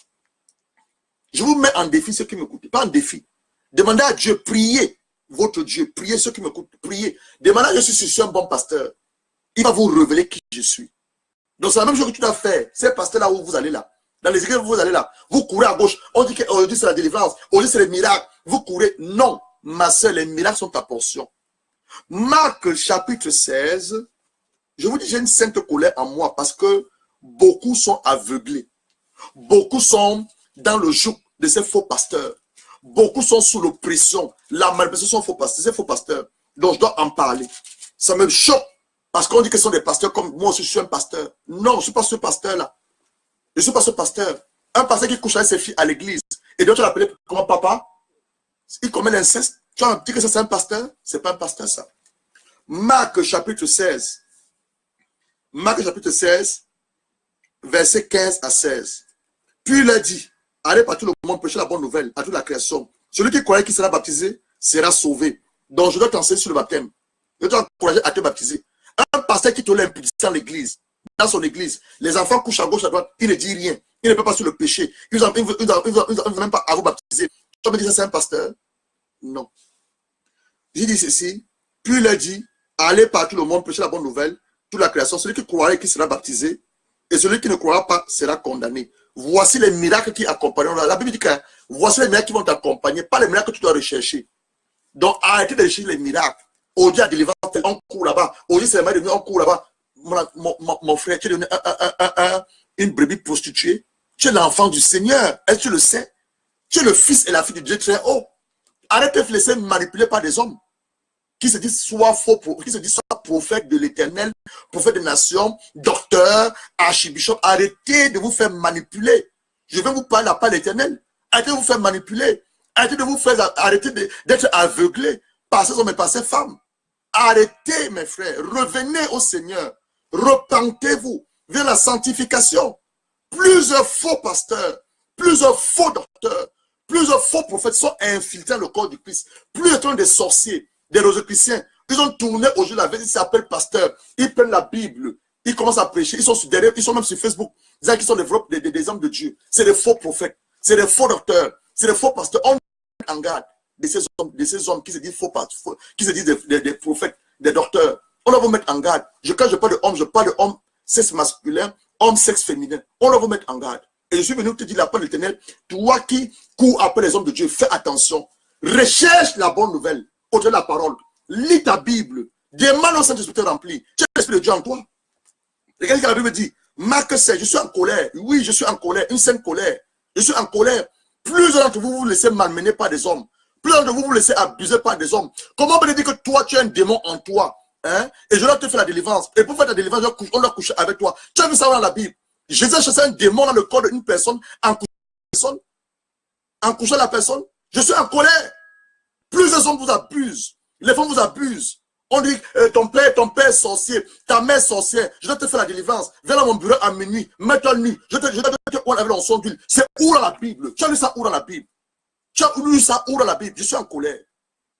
Speaker 1: Je vous mets en défi ceux qui m'écoutent. Pas en défi. Demandez à Dieu, priez votre Dieu. Priez ceux qui m'écoutent. Priez. Demandez à Dieu si je suis un bon pasteur. Il va vous révéler qui je suis. Donc c'est la même chose que tu dois faire. Ces pasteurs-là où vous allez là. Dans les églises où vous allez là. Vous courez à gauche. On dit qu'aujourd'hui c'est la délivrance. Aujourd'hui c'est les miracles. Vous courez. Non. Ma soeur, les miracles sont ta portion. Marc chapitre 16. Je vous dis, j'ai une sainte colère en moi parce que beaucoup sont aveuglés. Beaucoup sont dans le joug de ces faux pasteurs. Beaucoup sont sous l'oppression, la manipulation de ces faux pasteurs. Donc je dois en parler. Ça me choque parce qu'on dit que ce sont des pasteurs comme moi aussi je suis un pasteur. Non, je ne suis pas ce pasteur-là. Je ne suis pas ce pasteur. Un pasteur qui couche avec ses filles à l'église. Et donc tu l'appelles comment papa? Il commet l'inceste. Tu as dit que ça c'est un pasteur? Ce n'est pas un pasteur ça. Marc chapitre 16. Marc chapitre 16, versets 15 à 16. Puis il a dit, allez par tout le monde, prêchez la bonne nouvelle à toute la création. Celui qui croit qui sera baptisé sera sauvé. Donc, je dois t'enseigner sur le baptême. Je dois t'encourager à te baptiser. Un pasteur qui te l'impulse dans l'église, dans son église, les enfants couchent à gauche, à droite, il ne dit rien. Il ne peut pas sur le péché. Il ne veut même pas à vous baptiser. Tu me dis ça, c'est un pasteur? Non. J'ai dit ceci, puis il a dit, allez par tout le monde, prêcher la bonne nouvelle, toute la création. Celui qui croira qui sera baptisé, et celui qui ne croira pas sera condamné. Voici les miracles qui accompagneront. La Bible dit que voici les miracles qui vont t'accompagner, pas les miracles que tu dois rechercher. Donc arrêtez de rechercher les miracles. Aujourd'hui, à délivrance, on court là-bas. Aujourd'hui, c'est le on court là-bas. Mon frère, tu es devenu une brebis prostituée. Tu es l'enfant du Seigneur. Est-ce que tu le sais? Tu es le fils et la fille de Dieu très haut. Arrête de te laisser manipuler par des hommes qui se disent soit faux, qui se disent soit prophète de l'Éternel, prophète des nations, docteur, archibishop. Arrêtez de vous faire manipuler. Je vais vous parler à part l'Éternel. Arrêtez de vous faire manipuler. Arrêtez de vous faire, arrêtez d'être aveuglés par ces hommes et par ces femmes. Arrêtez, mes frères. Revenez au Seigneur. Repentez-vous vers la sanctification. Plusieurs faux pasteurs, plusieurs faux docteurs, plusieurs faux prophètes sont infiltrés dans le corps du Christ. Plusieurs des sorciers, des rosicruciens, ils ont tourné au jeu la veille, ils s'appellent pasteurs. Ils prennent la Bible, ils commencent à prêcher, ils sont derrière, ils sont même sur Facebook. Ils sont des hommes de Dieu. C'est des faux prophètes, c'est des faux docteurs, c'est des faux pasteurs. On met en garde de ces hommes qui se disent faux pasteurs, qui se disent des prophètes, des docteurs. On doit vous mettre en garde. Quand je parle de hommes, sexe masculin, homme, sexe féminin. On doit vous mettre en garde. Et je suis venu te dire la parole de l'Éternel, toi qui cours après les hommes de Dieu, fais attention. Recherche la bonne nouvelle, au-delà de la parole. Lis ta Bible. Demande au Saint-Esprit de te remplir. Tu as l'Esprit de Dieu en toi. Regardez ce que la Bible dit. Marc 16, je suis en colère. Oui, je suis en colère. Une sainte colère. Je suis en colère. Plusieurs d'entre vous vous laissez malmener par des hommes. Plusieurs d'entre vous vous laissez abuser par des hommes. Comment on peut dire que toi, tu as un démon en toi? Hein? Et je dois te faire la délivrance. Et pour faire la délivrance, on doit coucher avec toi. Tu as vu ça dans la Bible? Jésus a chassé un démon dans le corps d'une personne en couchant la personne. Je suis en colère. Plusieurs hommes vous abusent. Les femmes vous abusent. On dit ton père est sorcier, ta mère est sorcière. Je dois te faire la délivrance. Viens dans mon bureau à minuit. Mets-toi nu. Je dois te dire qu'on avait l'onction d'huile. C'est où dans la Bible? Tu as lu ça où dans la Bible? Tu as lu ça où dans la Bible? Je suis en colère.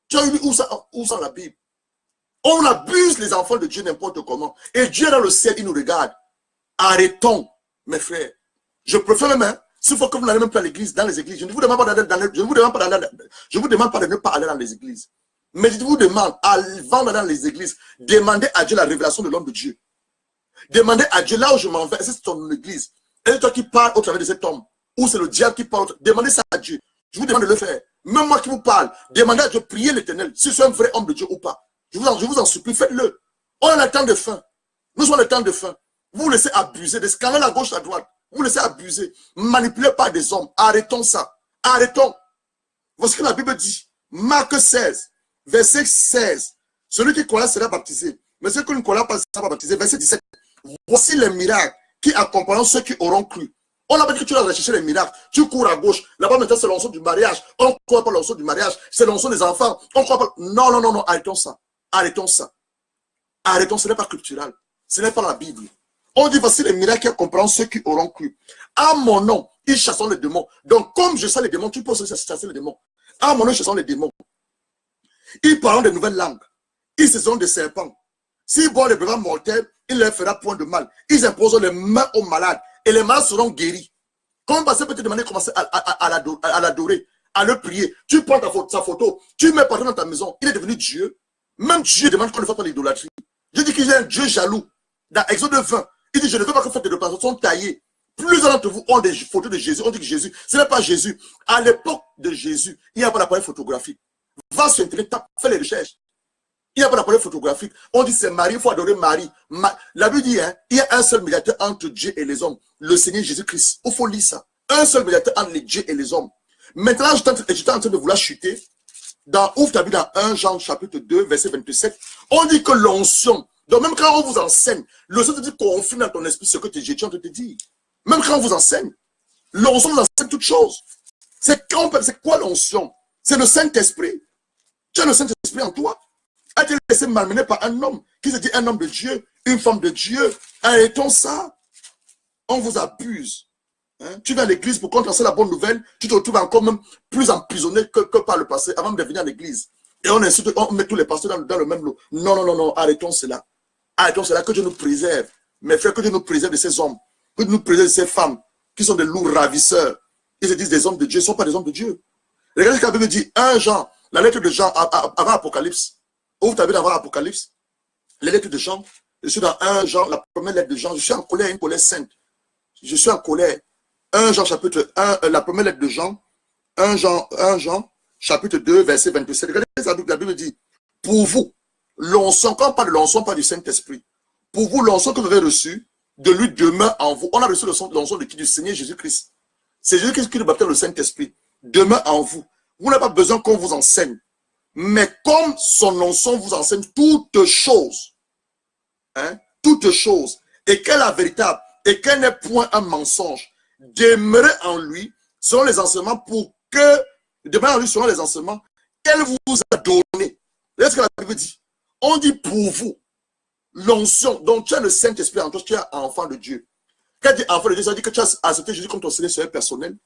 Speaker 1: Tu as lu où ça dans la Bible? On abuse les enfants de Dieu n'importe comment. Et Dieu dans le ciel, il nous regarde. Arrêtons, mes frères. Je préfère même, hein, s'il faut que vous n'allez même pas à l'église, dans les églises. Je ne vous demande pas d'aller je vous demande pas de ne pas aller dans les églises. Mais je vous demande, avant d'aller dans les églises, demandez à Dieu la révélation de l'homme de Dieu. Demandez à Dieu, là où je m'en vais, c'est ton église. Et toi qui parles au travers de cet homme, ou c'est le diable qui parle, demandez ça à Dieu. Je vous demande de le faire. Même moi qui vous parle, demandez à Dieu, priez l'Éternel, si c'est un vrai homme de Dieu ou pas. Je vous en supplie, faites-le. On a le temps de faim. Nous sommes le temps de faim. Vous laissez abuser, des scandales à gauche, à droite. Vous laissez abuser, manipuler par des hommes. Arrêtons ça. Arrêtons. Voici ce que la Bible dit. Marc 16, verset 16. Celui qui croira sera baptisé. Mais celui qui ne croira pas sera baptisé. Verset 17. Voici les miracles qui accompagneront ceux qui auront cru. On a pas dit que tu dois rechercher les miracles. Tu cours à gauche. Là-bas, maintenant, c'est l'onction du mariage. On ne croit pas l'onction du mariage. C'est l'onction des enfants. On ne croit pas. Non, non, non, non. Arrêtons ça. Arrêtons ça. Arrêtons. Ce n'est pas culturel. Ce n'est pas la Bible. On dit voici les miracles qui accompagneront ceux qui auront cru. À mon nom, ils chasseront les démons. Donc, comme je chasse les démons, tu peux aussi chasser les démons. À mon nom, ils chasseront les démons. Ils parleront de nouvelles langues. Ils seront des serpents. S'ils boivent les breuvages mortels, il ne leur fera point de mal. Ils imposeront les mains aux malades et les malades seront guéris. Comme passer peut te demander de commencer à l'adorer, à le prier. Tu prends sa photo, tu mets partout dans ta maison. Il est devenu Dieu. Même Dieu demande qu'on ne fasse pas l'idolâtrie. Je dis qu'il y a un Dieu jaloux. Dans Exode 20, il dit je ne veux pas que vous faites des représentations taillées. Plusieurs d'entre vous ont des photos de Jésus. On dit que Jésus, ce n'est pas Jésus. À l'époque de Jésus, il n'y a pas d'appareil photographique. Va sur Internet, fais les recherches. Il n'y a pas d'appareil photographique. On dit c'est Marie, il faut adorer Marie. La Bible dit, hein, il y a un seul médiateur entre Dieu et les hommes, le Seigneur Jésus-Christ. Il faut lire ça. Un seul médiateur entre les dieux et les hommes. Maintenant, j'étais en train de vouloir chuter. Ouvre ta Bible dans 1 Jean chapitre 2, verset 27. On dit que l'onction, donc même quand on vous enseigne, le Seigneur te dit confirme dans ton esprit ce que Jésus est en train de te dire. Même quand on vous enseigne, l'onction vous enseigne toutes choses. C'est quoi l'onction? C'est le Saint-Esprit. Tu as le Saint-Esprit en toi. A été laissé malmener par un homme qui se dit un homme de Dieu, une femme de Dieu. Arrêtons ça. On vous abuse. Hein? Tu vas à l'église pour contenter la bonne nouvelle, tu te retrouves encore même plus emprisonné que par le passé avant de venir à l'église. Et on insulte, on met tous les pasteurs dans le même lot. Non, non, non, non, arrêtons cela. Arrêtons cela, que Dieu nous préserve. Mes frères, que Dieu nous préserve de ces hommes, que Dieu nous préserve de ces femmes qui sont des loups ravisseurs. Ils se disent des hommes de Dieu, ils ne sont pas des hommes de Dieu. Regardez ce que la Bible dit, 1 Jean, la lettre de Jean avant Apocalypse. Ouvre ta Bible avant Apocalypse. Les lettres de Jean, je suis dans 1 Jean, la première lettre de Jean, je suis en colère, une colère sainte. Je suis en colère. 1 Jean chapitre 1, la première lettre de Jean, 1 Jean chapitre 2, verset 27. Regardez la Bible dit, pour vous, l'onction, quand on parle de l'onction, pas du Saint-Esprit, pour vous, l'onction que vous avez reçue, de lui demeure en vous. On a reçu l'onction de qui? Du Seigneur Jésus-Christ. C'est Jésus-Christ qui nous baptise le Saint-Esprit. Demeure en vous. Vous n'avez pas besoin qu'on vous enseigne. Mais comme son onction vous enseigne toutes choses, hein, toutes choses, et qu'elle est véritable, et qu'elle n'est point un mensonge, demeurez en lui, selon les enseignements, pour que, demeurez en lui selon les enseignements qu'elle vous a donnés. Regardez ce que la Bible dit. On dit pour vous, l'onction, donc tu as le Saint-Esprit en toi, tu es enfant de Dieu. Quand tu es enfant de Dieu, ça veut dire que tu as accepté Jésus comme ton Seigneur personnel,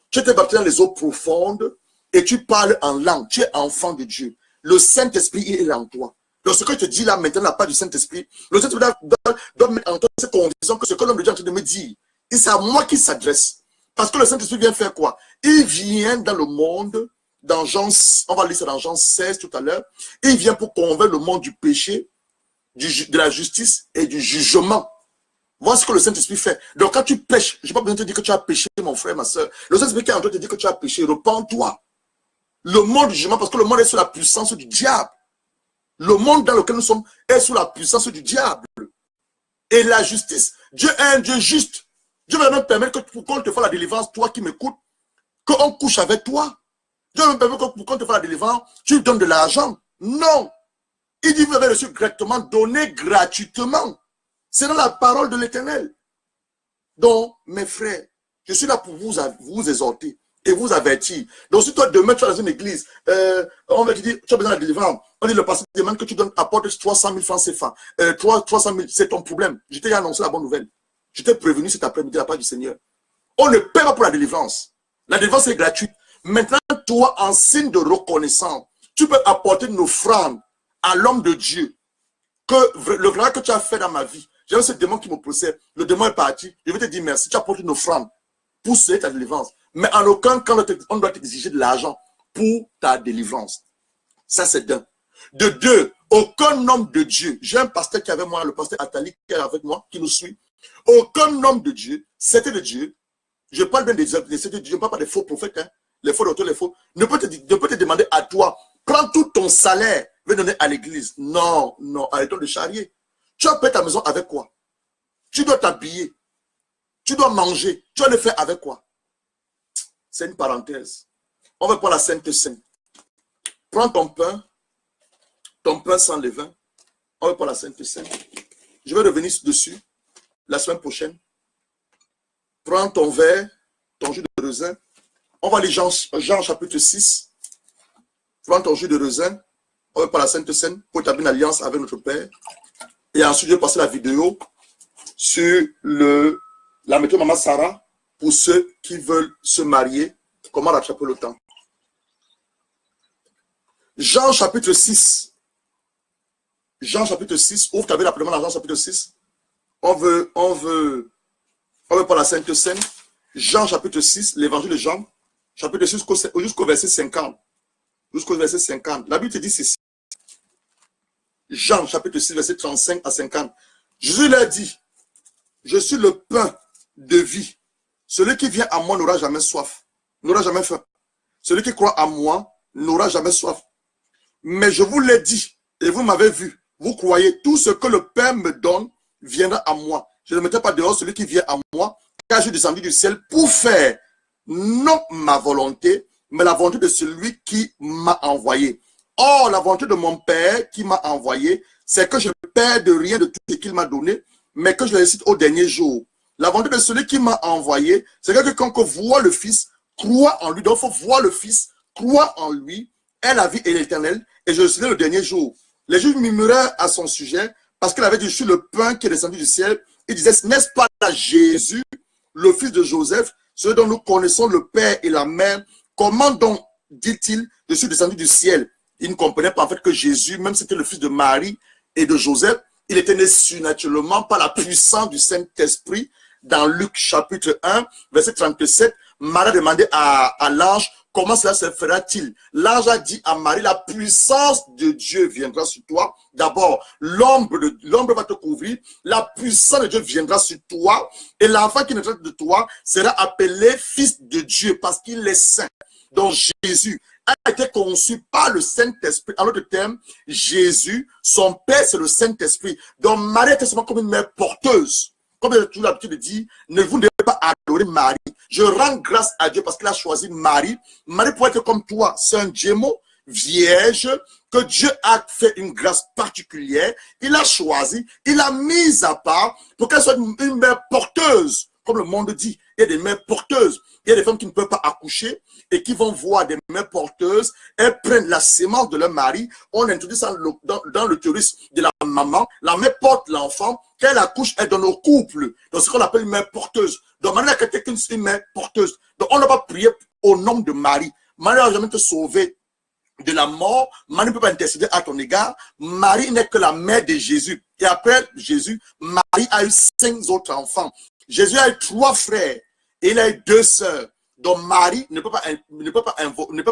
Speaker 1: tu t'es baptisé dans les eaux profondes, et tu parles en langue, tu es enfant de Dieu. Le Saint-Esprit, il est en toi. Donc ce que je te dis là maintenant n'a pas du Saint-Esprit. Le Saint-Esprit doit mettre en toi cette conviction que ce que l'homme de Dieu est en train de me dire, et c'est à moi qu'il s'adresse. Parce que le Saint-Esprit vient faire quoi? Il vient dans le monde, dans Jean, on va lire ça dans Jean 16 tout à l'heure, il vient pour convaincre le monde du péché, de la justice et du jugement. Voilà ce que le Saint-Esprit fait. Donc quand tu pêches, je n'ai pas besoin de te dire que tu as péché, mon frère, ma soeur. Le Saint-Esprit qui est en toi te dit que tu as péché, repens-toi. Le monde du jugement, parce que le monde est sous la puissance du diable. Le monde dans lequel nous sommes est sous la puissance du diable. Et la justice, Dieu est un Dieu juste. Dieu va même permettre que pour qu'on te fasse la délivrance, toi qui m'écoutes, qu'on couche avec toi. Dieu va même permettre que pour qu'on te fasse la délivrance, tu lui donnes de l'argent. Non. Il dit, vous avez reçu directement, donné gratuitement. C'est dans la parole de l'Éternel. Donc, mes frères, je suis là pour vous exhorter et vous avertir. Donc, si toi, demain, tu es dans une église, on va te dire, tu as besoin de délivrance. On dit, le pasteur demande que tu donnes, apportes 300 000 francs CFA. 300 000, c'est ton problème. Je t'ai annoncé la bonne nouvelle. Je t'ai prévenu cet après-midi de la part du Seigneur. On ne paie pas pour la délivrance. La délivrance est gratuite. Maintenant, toi, en signe de reconnaissance, tu peux apporter une offrande à l'homme de Dieu. Que le vrai que tu as fait dans ma vie, j'ai ce démon qui me possède, le démon est parti, je vais te dire merci, tu apportes une offrande pour sauver ta délivrance. Mais en aucun cas, on doit t'exiger de l'argent pour ta délivrance. Ça, c'est d'un. De deux, aucun homme de Dieu, j'ai un pasteur qui est avec moi, le pasteur Atali qui est avec moi, qui nous suit. Aucun homme de Dieu, c'était de Dieu, je parle bien des c'était de Dieu, je ne parle pas des faux prophètes, hein, les faux docteurs, les faux, ne peut te demander à toi, prends tout ton salaire, vais donner à l'église. Non, non, arrêtons de charrier. Tu as payé ta maison avec quoi? Tu dois t'habiller. Tu dois manger. Tu vas le faire avec quoi? C'est une parenthèse. On va prendre la Sainte Seine. Prends ton pain sans levain. On va prendre la Sainte Seine. Je vais revenir dessus la semaine prochaine. Prends ton verre, ton jus de raisin. On va lire Jean chapitre 6. Prends ton jus de raisin. On va prendre la Sainte Seine pour établir une alliance avec notre Père. Et ensuite, je vais passer la vidéo sur la méthode Maman Sarah pour ceux qui veulent se marier. Comment rattraper le temps. Jean chapitre 6. Jean chapitre 6. Ouvre ta Bible rapidement dans Jean chapitre 6. On veut pour la Sainte Seine. Jean chapitre 6, l'évangile de Jean, chapitre 6 jusqu'au verset 50. Jusqu'au verset 50. La Bible te dit ceci. Jean chapitre 6, verset 35 à 50. Jésus leur dit, je suis le pain de vie. Celui qui vient à moi n'aura jamais soif, n'aura jamais faim. Celui qui croit à moi n'aura jamais soif. Mais je vous l'ai dit, et vous m'avez vu, vous croyez, tout ce que le Père me donne viendra à moi. Je ne mettrai pas dehors celui qui vient à moi, car je suis descendu du ciel pour faire non ma volonté, mais la volonté de celui qui m'a envoyé. Or, la volonté de mon Père qui m'a envoyé, c'est que je ne perds de rien de tout ce qu'il m'a donné, mais que je le récite au dernier jour. La volonté de celui qui m'a envoyé, c'est que quand on voit le Fils, croit en lui. Donc, il faut voir le Fils, croire en lui, est la vie et l'éternel, et je le réciterai le dernier jour. Les Juifs murmuraient à son sujet, parce qu'il avait dit, je suis le pain qui est descendu du ciel. Il disait, n'est-ce pas là Jésus, le fils de Joseph, ceux dont nous connaissons le père et la mère, comment donc, dit-il, je suis descendu du ciel? Il ne comprenait pas en fait que Jésus, même si c'était le fils de Marie et de Joseph, il était né surnaturellement par la puissance du Saint-Esprit. Dans Luc chapitre 1, verset 37, Marie a demandé à l'ange, comment cela se fera-t-il? L'ange a dit à Marie, la puissance de Dieu viendra sur toi. D'abord, l'ombre va te couvrir, la puissance de Dieu viendra sur toi, et l'enfant qui naîtra de toi sera appelé fils de Dieu, parce qu'il est saint. Donc Jésus a été conçu par le Saint-Esprit. En d'autres termes, Jésus, son père, c'est le Saint-Esprit. Donc Marie était seulement comme une mère porteuse. Comme j'ai toujours l'habitude de dire, vous ne devez pas adorer Marie. Je rends grâce à Dieu parce qu'il a choisi Marie. Marie pourrait être comme toi, c'est un Gémeaux, vierge, que Dieu a fait une grâce particulière. Il a choisi, il a mis à part pour qu'elle soit une mère porteuse. Comme le monde dit, il y a des mères porteuses. Il y a des femmes qui ne peuvent pas accoucher et qui vont voir des mères porteuses. Elles prennent la sémence de leur mari. On introduit ça dans l'utérus de la maman. La mère porte l'enfant. Quand elle accouche, elle donne au couple. Donc, c'est ce qu'on appelle une mère porteuse. Donc, Marie n'a qu'une mère porteuse. Donc, on ne va pas prier au nom de Marie. Marie n'a jamais te sauvé de la mort. Marie ne peut pas intercéder à ton égard. Marie n'est que la mère de Jésus. Et après Jésus, Marie a eu 5 autres enfants. Jésus a eu 3 frères et il a eu 2 sœurs. Donc Marie ne peut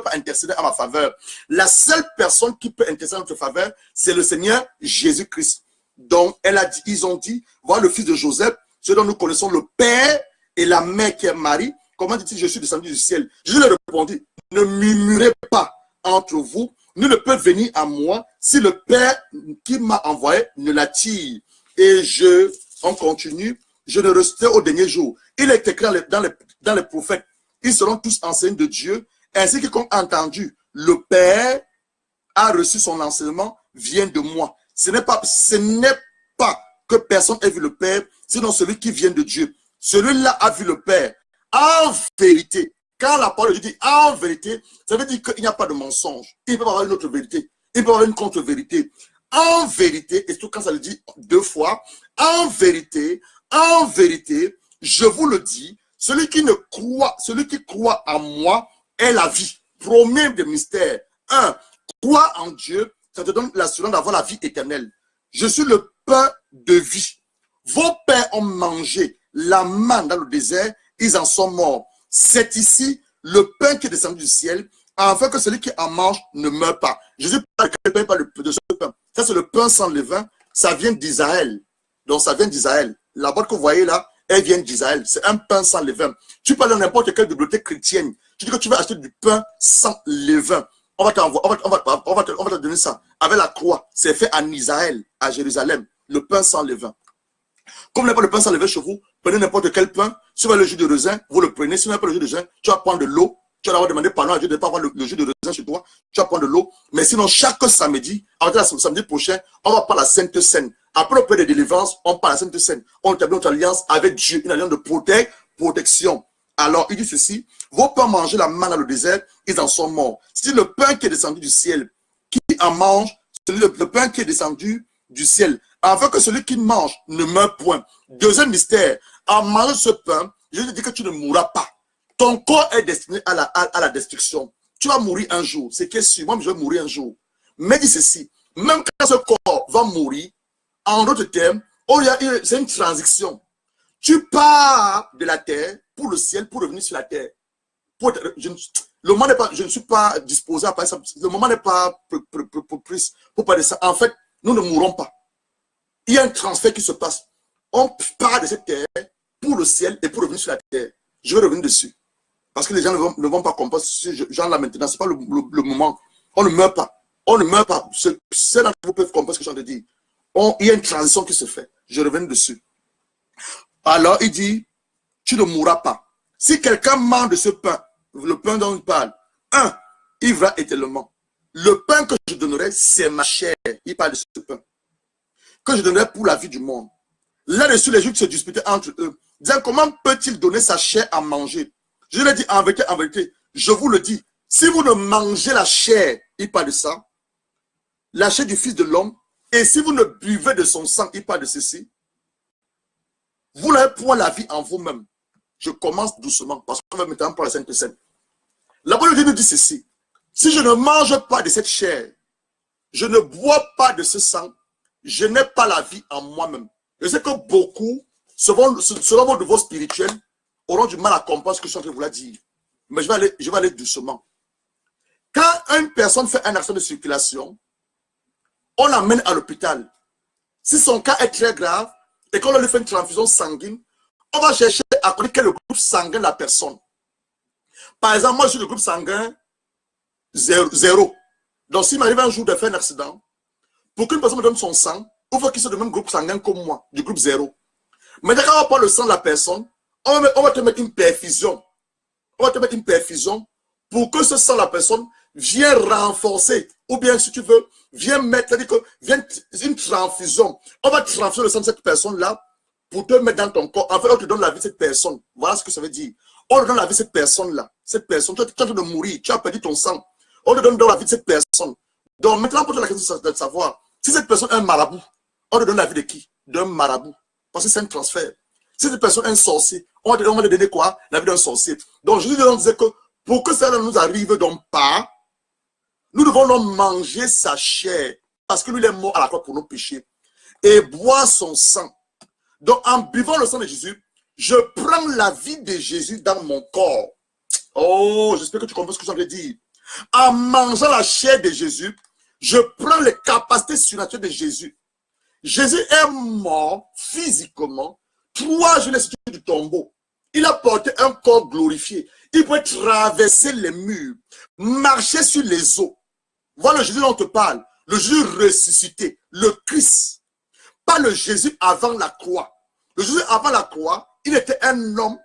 Speaker 1: pas intercéder à ma faveur. La seule personne qui peut intercéder en notre faveur, c'est le Seigneur Jésus-Christ. Donc ils ont dit, voilà le fils de Joseph, ce dont nous connaissons le père et la mère qui est Marie. Comment dit-il, je suis descendu du ciel? Jésus leur répondit, ne murmurez pas entre vous, nul ne peut venir à moi si le Père qui m'a envoyé ne l'attire. Et on continue, je ne resterai au dernier jour. Il est écrit dans les prophètes, ils seront tous enseignés de Dieu, ainsi que quiconque a entendu le Père a reçu son enseignement, vient de moi. Ce n'est pas que personne ait vu le Père, sinon celui qui vient de Dieu. Celui-là a vu le Père. En vérité, quand la parole de Dieu dit en vérité, ça veut dire qu'il n'y a pas de mensonge. Il peut y avoir une autre vérité. Il peut y avoir une contre-vérité. En vérité, et surtout quand ça le dit 2 fois, en vérité, je vous le dis, celui qui croit en moi est la vie. Premier de mystère. 1. Crois en Dieu, ça te donne l'assurance d'avoir la vie éternelle. Je suis le pain de vie. Vos pères ont mangé la manne dans le désert, ils en sont morts. C'est ici le pain qui est descendu du ciel, afin que celui qui en mange ne meure pas. Jésus parle de ce pain. Ça, c'est le pain sans levain. Ça vient d'Israël. Donc, ça vient d'Israël. La boîte que vous voyez là, elle vient d'Israël. C'est un pain sans levain. Tu parles dans n'importe quelle bibliothèque chrétienne. Tu dis que tu vas acheter du pain sans levain. On va te donner ça. Avec la croix. C'est fait en Israël, à Jérusalem. Le pain sans levain. Comme il n'y a pas de pain sans levain chez vous, prenez n'importe quel pain. Si vous avez le jus de raisin, vous le prenez. Si vous n'avez pas le jus de raisin, tu vas prendre de l'eau. Tu vas demander pardon à Dieu de ne pas avoir le jus de raisin chez toi. Tu vas prendre de l'eau. Mais sinon, chaque samedi, à partir du samedi prochain, on va prendre la Sainte Seine. Après le pain de délivrance, on prend la Sainte Seine. On établit notre alliance avec Dieu, une alliance de protection. Alors, il dit ceci, vos pères mangent la manne dans le désert, ils en sont morts. C'est le pain qui est descendu du ciel. Qui en mange, c'est le pain qui est descendu du ciel, afin que celui qui mange ne meure point. Deuxième mystère, en mangeant ce pain, je te dis que tu ne mourras pas. Ton corps est destiné à la destruction. Tu vas mourir un jour, c'est qui est sûr. Moi, je vais mourir un jour. Mais dis ceci, même quand ce corps va mourir, en d'autres termes, c'est une transition. Tu pars de la terre pour le ciel, pour revenir sur la terre. Le moment n'est pas, je ne suis pas disposé à parler ça. Le moment n'est pas pour parler de ça. En fait, nous ne mourrons pas. Il y a un transfert qui se passe. On part de cette terre pour le ciel et pour revenir sur la terre. Je vais revenir dessus. Parce que les gens ne vont pas comprendre ce genre-là maintenant. Ce n'est pas le moment. On ne meurt pas. On ne meurt pas. C'est là que vous pouvez comprendre ce que je viens de dire. Il y a une transition qui se fait. Je reviens dessus. Alors, il dit, tu ne mourras pas. Si quelqu'un mange de ce pain, le pain dont il parle, il vivra éternellement. Le pain que je donnerai, c'est ma chair. Il parle de ce pain. Que je donnerai pour la vie du monde. Là-dessus, les Juifs se disputaient entre eux, disant, comment peut-il donner sa chair à manger? Je leur dis, en vérité, je vous le dis, si vous ne mangez la chair, il parle de ça, la chair du Fils de l'homme, et si vous ne buvez de son sang, il parle de ceci, vous n'avez point la vie en vous-même. Je commence doucement parce qu'on va maintenant pour la Sainte Seine. La parole de Dieu nous dit ceci. Si je ne mange pas de cette chair, je ne bois pas de ce sang, je n'ai pas la vie en moi-même. Je sais que beaucoup, selon vos niveaux spirituels, auront du mal à comprendre ce que je suis en train de vous dire. Mais je vais aller doucement. Quand une personne fait un accident de circulation, on l'amène à l'hôpital. Si son cas est très grave et qu'on lui fait une transfusion sanguine, on va chercher à connaître quel est le groupe sanguin de la personne. Par exemple, moi je suis le groupe sanguin 0. Donc s'il m'arrive un jour de faire un accident, pour qu'une personne me donne son sang, il faut qu'il soit du même groupe sanguin comme moi, du groupe 0. Maintenant, quand on prend le sang de la personne, on va te mettre une perfusion. On va te mettre une perfusion pour que ce sang de la personne vienne renforcer. Ou bien, si tu veux, viens une transfusion. On va transfuser le sang de cette personne-là pour te mettre dans ton corps. En fait, on te donne la vie de cette personne. Voilà ce que ça veut dire. On te donne la vie de cette personne-là. Cette personne, tu es en train de mourir, tu as perdu ton sang. On te donne la vie de cette personne. Donc, maintenant, pour la question de savoir, si cette personne est un marabout, on te donne la vie de qui? D'un marabout. Parce que c'est un transfert. Si cette personne est un sorcier, on va te donner quoi? La vie d'un sorcier. Donc, Jésus disait que pour que cela ne nous arrive donc pas, nous devons donc manger sa chair. Parce que lui, il est mort à la croix pour nos péchés. Et boire son sang. Donc, en buvant le sang de Jésus, je prends la vie de Jésus dans mon corps. Oh, j'espère que tu comprends ce que je viens de dire. En mangeant la chair de Jésus, je prends les capacités surnaturelles de Jésus. Jésus est mort physiquement 3 jours du tombeau. Il a porté un corps glorifié. Il peut traverser les murs, marcher sur les eaux. Voilà le Jésus dont on te parle. Le Jésus ressuscité, le Christ. Pas le Jésus avant la croix. Le Jésus avant la croix, il était un homme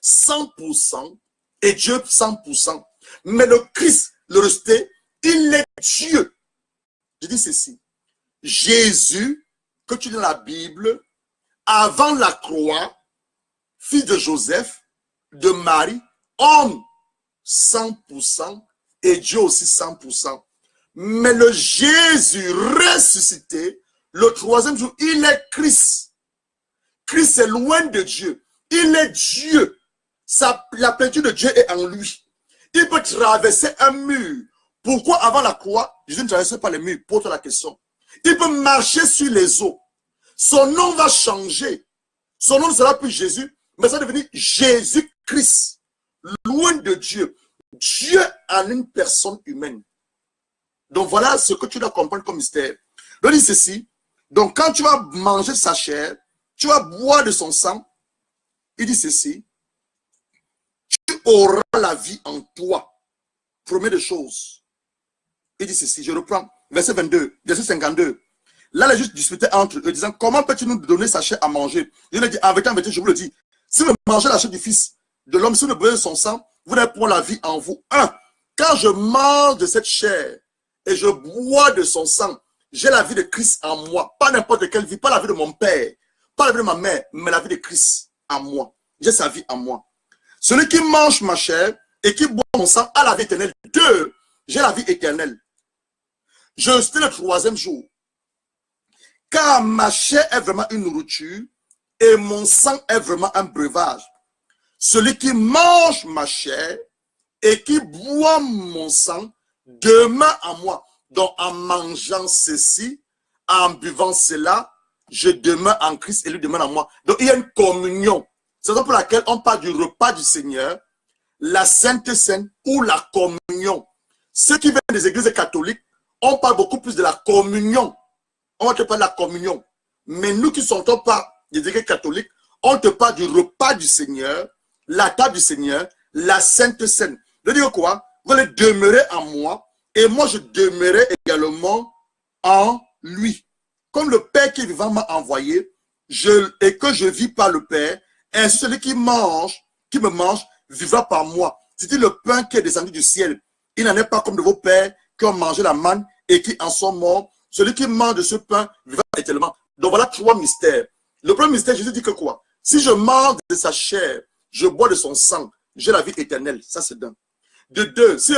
Speaker 1: 100% et Dieu 100%. Mais le Christ, le ressuscité, il est Dieu. Je dis ceci. Jésus, que tu lis dans la Bible, avant la croix, fils de Joseph, de Marie, homme 100% et Dieu aussi 100%. Mais le Jésus ressuscité, le 3e jour, il est Christ. Christ est loin de Dieu. Il est Dieu. La plénitude de Dieu est en lui. Il peut traverser un mur. Pourquoi avant la croix, Jésus ne traversait pas les murs? Pose la question. Il peut marcher sur les eaux. Son nom va changer. Son nom ne sera plus Jésus, mais ça va devenir Jésus-Christ. Loin de Dieu. Dieu en une personne humaine. Donc voilà ce que tu dois comprendre comme mystère. Je dis ceci. Donc quand tu vas manger sa chair, tu vas boire de son sang. Il dit ceci. Tu auras la vie en toi. Première des choses. Il dit ceci. Je reprends. Verset 22. Verset 52. Là, les justes disputaient entre eux, disant, comment peux-tu nous donner sa chair à manger? Il a dit, en vérité, je vous le dis, si vous mangez la chair du Fils de l'homme, si vous buvez son sang, vous n'avez point la vie en vous. Quand je mange de cette chair et je bois de son sang, j'ai la vie de Christ en moi. Pas n'importe quelle vie, pas la vie de mon père, pas la vie de ma mère, mais la vie de Christ en moi. J'ai sa vie en moi. Celui qui mange ma chair et qui boit mon sang a la vie éternelle. 2, j'ai la vie éternelle. Je suis le 3e jour. Car ma chair est vraiment une nourriture et mon sang est vraiment un breuvage. Celui qui mange ma chair et qui boit mon sang demeure en moi. Donc en mangeant ceci, en buvant cela, je demeure en Christ et lui demeure en moi. Donc il y a une communion. C'est ça pour laquelle on parle du repas du Seigneur, la Sainte Seine ou la communion. Ceux qui viennent des églises catholiques, on parle beaucoup plus de la communion. On va te parler de la communion. Mais nous qui ne sommes pas des églises catholiques, on te parle du repas du Seigneur, la table du Seigneur, la Sainte Seine. Je veux dire quoi? Vous allez demeurer en moi et moi je demeurerai également en lui. Comme le Père qui est vivant m'a envoyé et que je vis par le Père, ainsi celui qui me mange, vivra par moi. C'était le pain qui est descendu du ciel. Il n'en est pas comme de vos pères qui ont mangé la manne et qui en sont morts. Celui qui mange de ce pain vivra éternellement. Donc voilà 3 mystères. Le premier mystère, Jésus dit que quoi? Si je mange de sa chair, je bois de son sang, j'ai la vie éternelle. Ça c'est d'un. De 2, si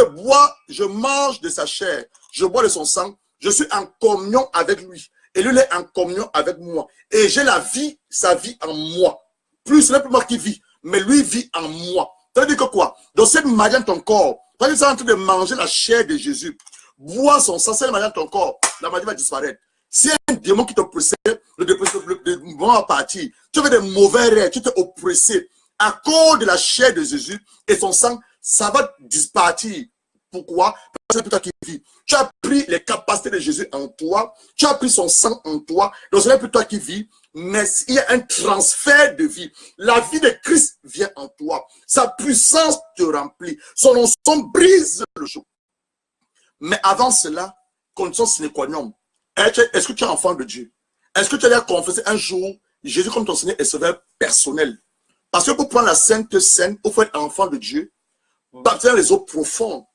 Speaker 1: je mange de sa chair, je bois de son sang, je suis en communion avec lui. Et lui, il est en communion avec moi. Et j'ai la vie, sa vie en moi. Plus, ce n'est plus moi qui vis. mais lui vit en moi. Ça veut dire que quoi? Dans cette manière, ton corps, quand tu es en train de manger la chair de Jésus, bois son sang, cette manière, ton corps, la maladie va disparaître. Si un démon qui t'oppressait, le démon va partir. Tu avais des mauvais rêves, tu t'es oppressé à cause de la chair de Jésus et son sang, ça va disparaître. Pourquoi? Parce que c'est toi qui vis. Tu as pris les capacités de Jésus en toi, tu as pris son sang en toi, donc ce n'est plus toi qui vis, mais il y a un transfert de vie. La vie de Christ vient en toi. Sa puissance te remplit. Son onction brise le joug. Mais avant cela, condition sine qua non. Est-ce que tu es enfant de Dieu? Est-ce que tu as confessé un jour Jésus comme ton Seigneur et Sauveur personnel? Parce que pour prendre la Sainte Seine, il faut être enfant de Dieu, baptiser dans les eaux profondes.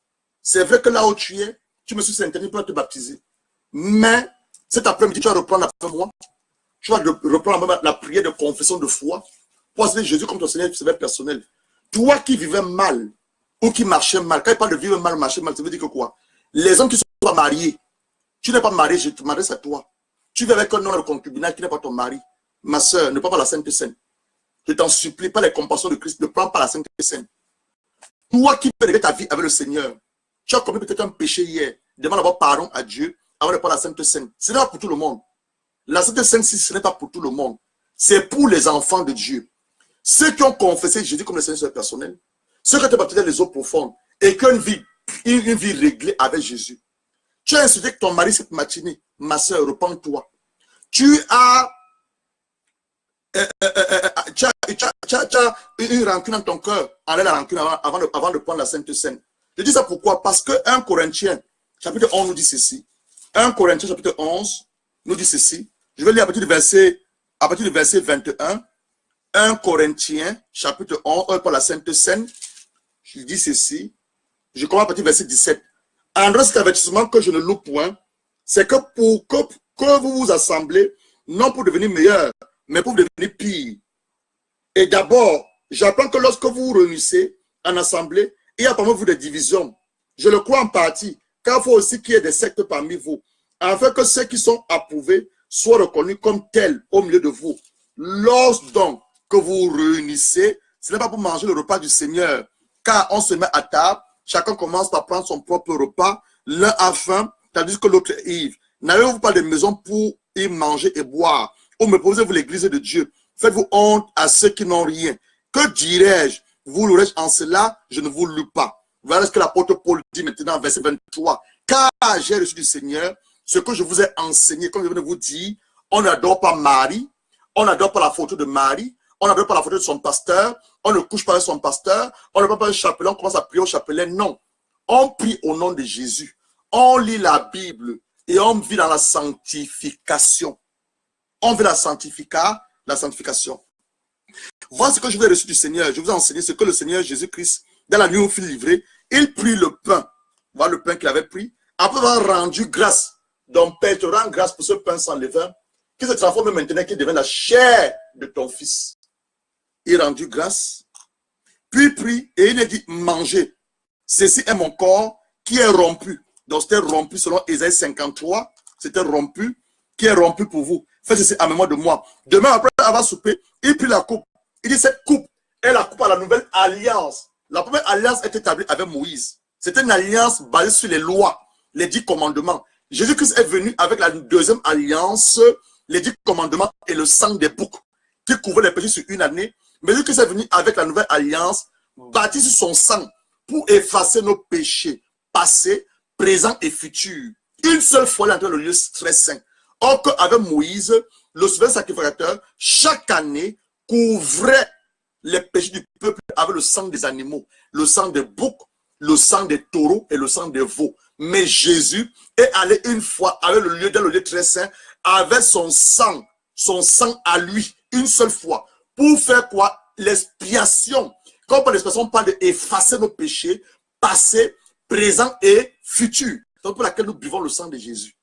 Speaker 1: C'est vrai que là où tu es, tu me suis interdit pour te baptiser. Mais cet après-midi, tu vas reprendre après moi. Tu vas reprendre la prière de confession de foi pour accepter Jésus comme ton Seigneur et Sauveur personnel. Toi qui vivais mal ou qui marchait mal, quand il parle de vivre mal, marcher mal, ça veut dire que quoi? Les hommes qui ne sont pas mariés, tu n'es pas marié, je te m'adresse à toi. Tu vis avec un homme de concubinage qui n'est pas ton mari. Ma soeur, ne prends pas la Sainte Seine. Je t'en supplie, pas les compassions de Christ, ne prends pas la Sainte Seine. Toi qui peux régler ta vie avec le Seigneur, tu as commis peut-être un péché hier. Demande d'abord pardon à Dieu avant de prendre la Sainte Seine. Ce n'est pas pour tout le monde. La Sainte Seine, si ce n'est pas pour tout le monde, c'est pour les enfants de Dieu. Ceux qui ont confessé Jésus comme le Seigneur personnel, ceux qui ont été baptisés dans les eaux profondes et qui ont une vie réglée avec Jésus. Tu as insulté que ton mari cette matinée, ma soeur, repens-toi. Tu as une rancune dans ton cœur. Enlève la rancune avant de prendre la Sainte Seine. Je dis ça pourquoi? Parce que 1 Corinthiens, chapitre 11, nous dit ceci. 1 Corinthiens, chapitre 11, nous dit ceci. Je vais lire à partir du verset 21. 1 Corinthiens, chapitre 11, pour la Sainte Seine. Je dis ceci. Je commence à partir du verset 17. En droit, cet avertissement que je ne loue point, c'est que pour que vous vous assemblez, non pour devenir meilleur, mais pour devenir pire. Et d'abord, j'apprends que lorsque vous vous réunissez en assemblée, il y a parmi vous des divisions. Je le crois en partie, car il faut aussi qu'il y ait des sectes parmi vous, afin que ceux qui sont approuvés soient reconnus comme tels au milieu de vous. Lorsque donc que vous vous réunissez, ce n'est pas pour manger le repas du Seigneur, car on se met à table, chacun commence par prendre son propre repas, l'un a faim, tandis que l'autre est ivre. N'avez-vous pas de maison pour y manger et boire? Ou me posez-vous l'église de Dieu? Faites-vous honte à ceux qui n'ont rien. Que dirais-je? Vous louerai-je en cela? Je ne vous loue pas. Voilà ce que l'apôtre Paul dit maintenant, verset 23. Car j'ai reçu du Seigneur ce que je vous ai enseigné, comme je viens de vous dire, on n'adore pas Marie, on n'adore pas la photo de Marie, on n'adore pas la photo de son pasteur, on ne couche pas avec son pasteur, on ne prend pas un chapelet, on commence à prier au chapelet. Non. On prie au nom de Jésus. On lit la Bible et on vit dans la sanctification. On veut la sanctification. Voilà ce que je vous ai reçu du Seigneur. Je vous ai enseigné ce que le Seigneur Jésus-Christ, dans la nuit où il fut livré, il prit le pain. Voilà le pain qu'il avait pris. Après avoir rendu grâce. Donc, Père, te rends grâce pour ce pain sans levain, qui se transforme maintenant, qui devient la chair de ton fils. Il rendu grâce. Puis il prit et il a dit, mangez. Ceci est mon corps qui est rompu. Donc, c'était rompu selon Ésaïe 53. C'était rompu, qui est rompu pour vous. Faites ceci à mémoire de moi. Demain, après avoir soupé, il prit la coupe. Il dit, cette coupe est la coupe à la nouvelle alliance. La première alliance est établie avec Moïse. C'était une alliance basée sur les lois, les 10 commandements. Jésus-Christ est venu avec la deuxième alliance, les 10 commandements et le sang des boucs, qui couvrait les péchés sur une année. Mais Jésus-Christ est venu avec la nouvelle alliance, bâtie sur son sang, pour effacer nos péchés, passés, présents et futurs. Une seule fois, il est entré dans le lieu très saint. Or qu'avec Moïse, le souverain sacrificateur, chaque année, couvrait les péchés du peuple avec le sang des animaux, le sang des boucs, le sang des taureaux et le sang des veaux. Mais Jésus est allé une fois avec le lieu, dans le lieu très saint, avec son sang à lui, une seule fois, pour faire quoi? L'expiation. Quand on parle d'expiation, on parle d'effacer nos péchés, passés, présents et futurs. C'est pour laquelle nous buvons le sang de Jésus.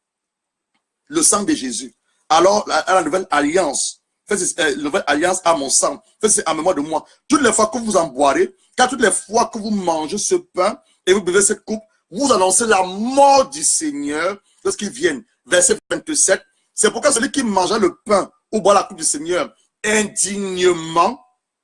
Speaker 1: Le sang de Jésus. Alors, à la nouvelle alliance, faites la nouvelle alliance à mon sang. Faites à mémoire de moi. Toutes les fois que vous en boirez, car toutes les fois que vous mangez ce pain et vous buvez cette coupe, vous annoncez la mort du Seigneur lorsqu'il vienne. Verset 27. C'est pourquoi celui qui mangera le pain ou boit la coupe du Seigneur indignement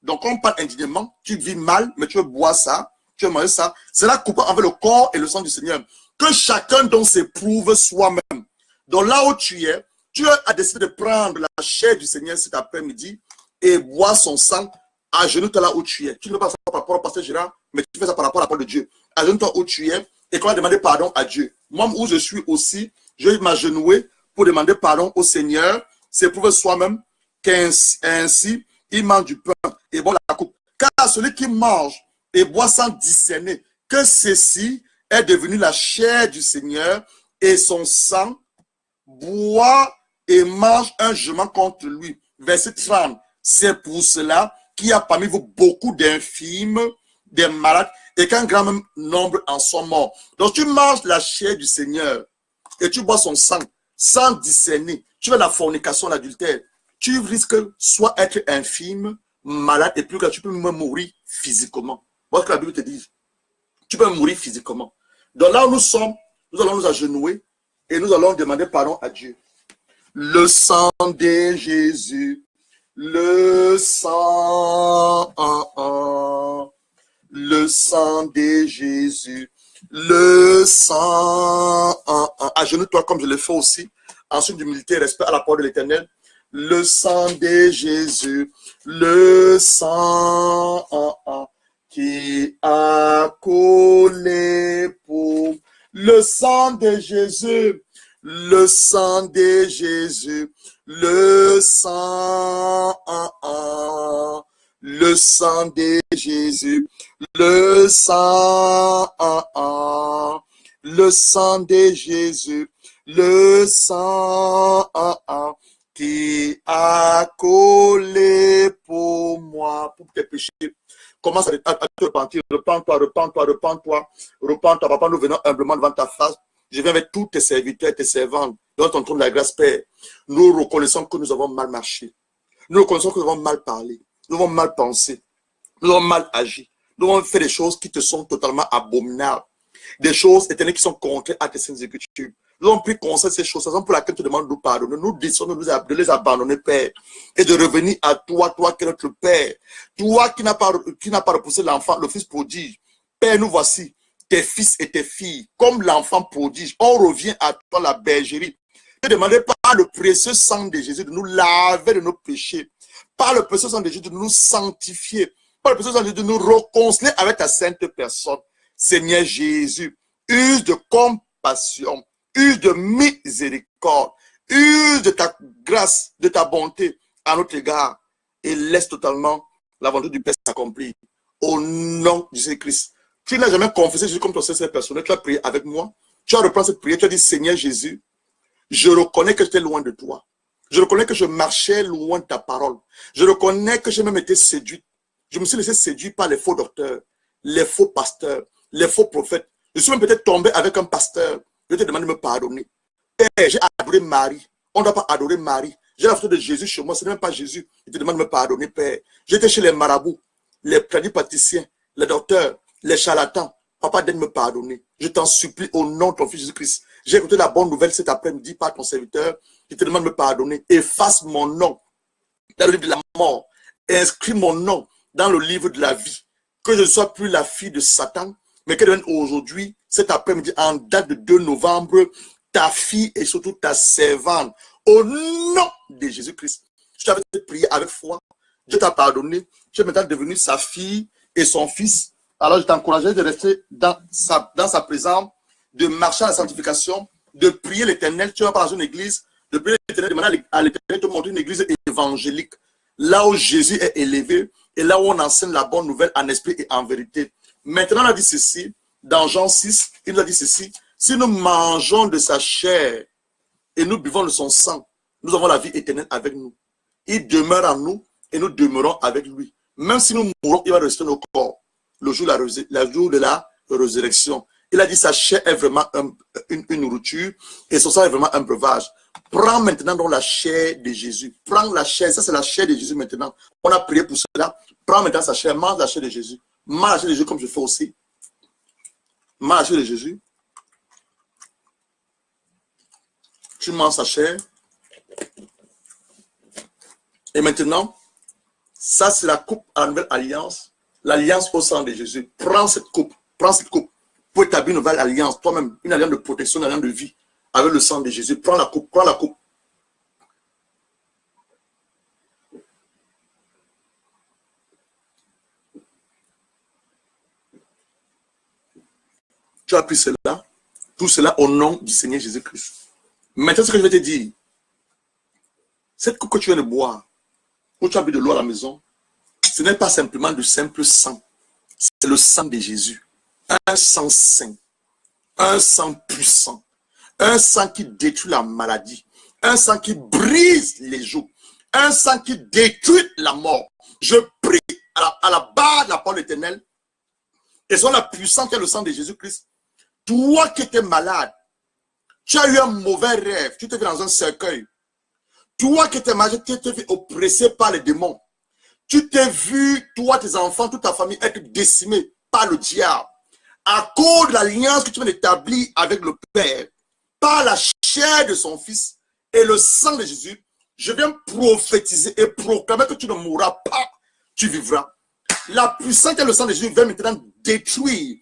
Speaker 1: Donc, quand on parle indignement, tu vis mal, mais tu veux boire ça, tu veux manger ça. C'est la coupe envers le corps et le sang du Seigneur. Que chacun donc s'éprouve soi-même. Donc, là où tu as décidé de prendre la chair du Seigneur cet après-midi et boire son sang. Agenouille-toi là où tu es. Tu ne fais pas ça par rapport au pasteur Gérard, mais tu fais ça par rapport à la parole de Dieu. Agenouille-toi où tu es et qu'on va demander pardon à Dieu. Moi, où je suis aussi, je vais m'agenouiller pour demander pardon au Seigneur. S'éprouver soi-même qu'ainsi, il mange du pain et boit la coupe. Car celui qui mange et boit sans discerner que ceci est devenu la chair du Seigneur et son sang, boit et mange un jugement contre lui. Verset 30. C'est pour cela qu'il y a parmi vous beaucoup d'infirmes, des malades, et qu'un grand nombre en sont morts. Donc tu manges la chair du Seigneur et tu bois son sang sans discerner. Tu fais la fornication, l'adultère. Tu risques soit être infirme, malade, et plus que tu peux même mourir physiquement. Voilà ce que la Bible te dit. Tu peux mourir physiquement. Donc là où nous sommes, nous allons nous agenouiller et nous allons demander pardon à Dieu. Le sang de Jésus, le sang, le sang de Jésus, le sang, agenouille-toi comme je le fais aussi. Ensuite, d'humilité, respect à la parole de l'Éternel. Le sang de Jésus, le sang qui a collé pour le sang de Jésus, le sang de Jésus, le sang, le sang de Jésus, le sang, le sang de Jésus, le sang, qui a collé pour moi, pour tes péchés. Commence à te repentir. Repends-toi, repends-toi, repends-toi, repends-toi. Papa, nous venons humblement devant ta face. Je viens avec tous tes serviteurs, tes servantes, dans ton trône de la grâce, Père. Nous reconnaissons que nous avons mal marché. Nous reconnaissons que nous avons mal parlé. Nous avons mal pensé. Nous avons mal agi. Nous avons fait des choses qui te sont totalement abominables. Des choses éternelles qui sont contraires à tes saintes écritures. Nous avons pris conscience de ces choses, pour laquelle tu demandes de nous pardonner. Nous décidons de les abandonner, Père, et de revenir à toi, toi qui es notre Père. Toi qui n'as pas repoussé l'enfant, le fils prodige. Père, nous voici, tes fils et tes filles, comme l'enfant prodige. On revient à toi, la bergerie. Ne demandez pas par le précieux sang de Jésus de nous laver de nos péchés. Par le précieux sang de Jésus de nous sanctifier. Par le précieux sang de Jésus de nous réconcilier avec ta sainte personne. Seigneur Jésus, use de compassion, use de miséricorde, use de ta grâce, de ta bonté à notre égard et laisse totalement la volonté du Père s'accomplir. Au nom de Jésus-Christ. Tu n'as jamais confessé Jésus comme ton Seigneur personnel. Tu as prié avec moi. Tu as repris cette prière. Tu as dit, Seigneur Jésus, je reconnais que j'étais loin de toi. Je reconnais que je marchais loin de ta parole. Je reconnais que j'ai même été séduit. Je me suis laissé séduire par les faux docteurs, les faux pasteurs, les faux prophètes. Je suis même peut-être tombé avec un pasteur. Je te demande de me pardonner. Père, j'ai adoré Marie. On ne doit pas adorer Marie. J'ai la photo de Jésus chez moi. Ce n'est même pas Jésus. Je te demande de me pardonner, Père. J'étais chez les marabouts, les praticiens, les docteurs, les charlatans. Papa, de me pardonner. Je t'en supplie au nom de ton fils Jésus-Christ. J'ai écouté la bonne nouvelle cet après-midi par ton serviteur. Je te demande de me pardonner. Efface mon nom dans le livre de la mort. Inscris mon nom dans le livre de la vie. Que je ne sois plus la fille de Satan, mais que devienne aujourd'hui, cet après-midi, en date de 2 novembre, ta fille et surtout ta servante. Au nom de Jésus-Christ. Je t'avais prié avec foi. Dieu t'a pardonné. Tu es maintenant devenu sa fille et son fils. Alors je t'encourageais de rester dans sa présence, de marcher à la sanctification, de prier l'Éternel. Tu vas pas dans une église, de prier l'Éternel, de demander à l'Éternel de te montrer une église évangélique. Là où Jésus est élevé et là où on enseigne la bonne nouvelle en esprit et en vérité. Maintenant, on a dit ceci, dans Jean 6, il nous a dit ceci, si nous mangeons de sa chair et nous buvons de son sang, nous avons la vie éternelle avec nous. Il demeure en nous et nous demeurons avec lui. Même si nous mourons, il va rester nos corps. Le jour de la résurrection. Il a dit sa chair est vraiment une nourriture et son sang est vraiment un breuvage. Prends maintenant donc la chair de Jésus. Prends la chair, ça c'est la chair de Jésus maintenant. On a prié pour cela. Prends maintenant sa chair, mange la chair de Jésus. Mange la chair de Jésus comme je fais aussi. Mange la chair de Jésus. Tu manges sa chair. Et maintenant, Ça, c'est la coupe à la nouvelle alliance. L'alliance au sang de Jésus. Prends cette coupe. Prends cette coupe. Pour établir une nouvelle alliance. Toi-même, une alliance de protection, une alliance de vie. Avec le sang de Jésus. Prends la coupe. Prends la coupe. Tu as pris cela. Tout cela au nom du Seigneur Jésus-Christ. Maintenant, ce que je vais te dire. Cette coupe que tu viens de boire, où tu as bu de l'eau à la maison, ce n'est pas simplement du simple sang. C'est le sang de Jésus. Un sang saint. Un sang puissant. Un sang qui détruit la maladie. Un sang qui brise les joues. Un sang qui détruit la mort. Je prie à la barre de la parole éternelle. Et sur la puissance qui est le sang de Jésus-Christ. Toi qui étais malade, tu as eu un mauvais rêve. Tu t'es vu dans un cercueil. Toi qui étais malade, tu t'es vu oppressé par les démons. Tu t'es vu, toi, tes enfants, toute ta famille être décimés par le diable. À cause de l'alliance que tu viens d'établir avec le Père, par la chair de son Fils et le sang de Jésus, je viens prophétiser et proclamer que tu ne mourras pas, tu vivras. La puissance que le sang de Jésus vient maintenant détruire,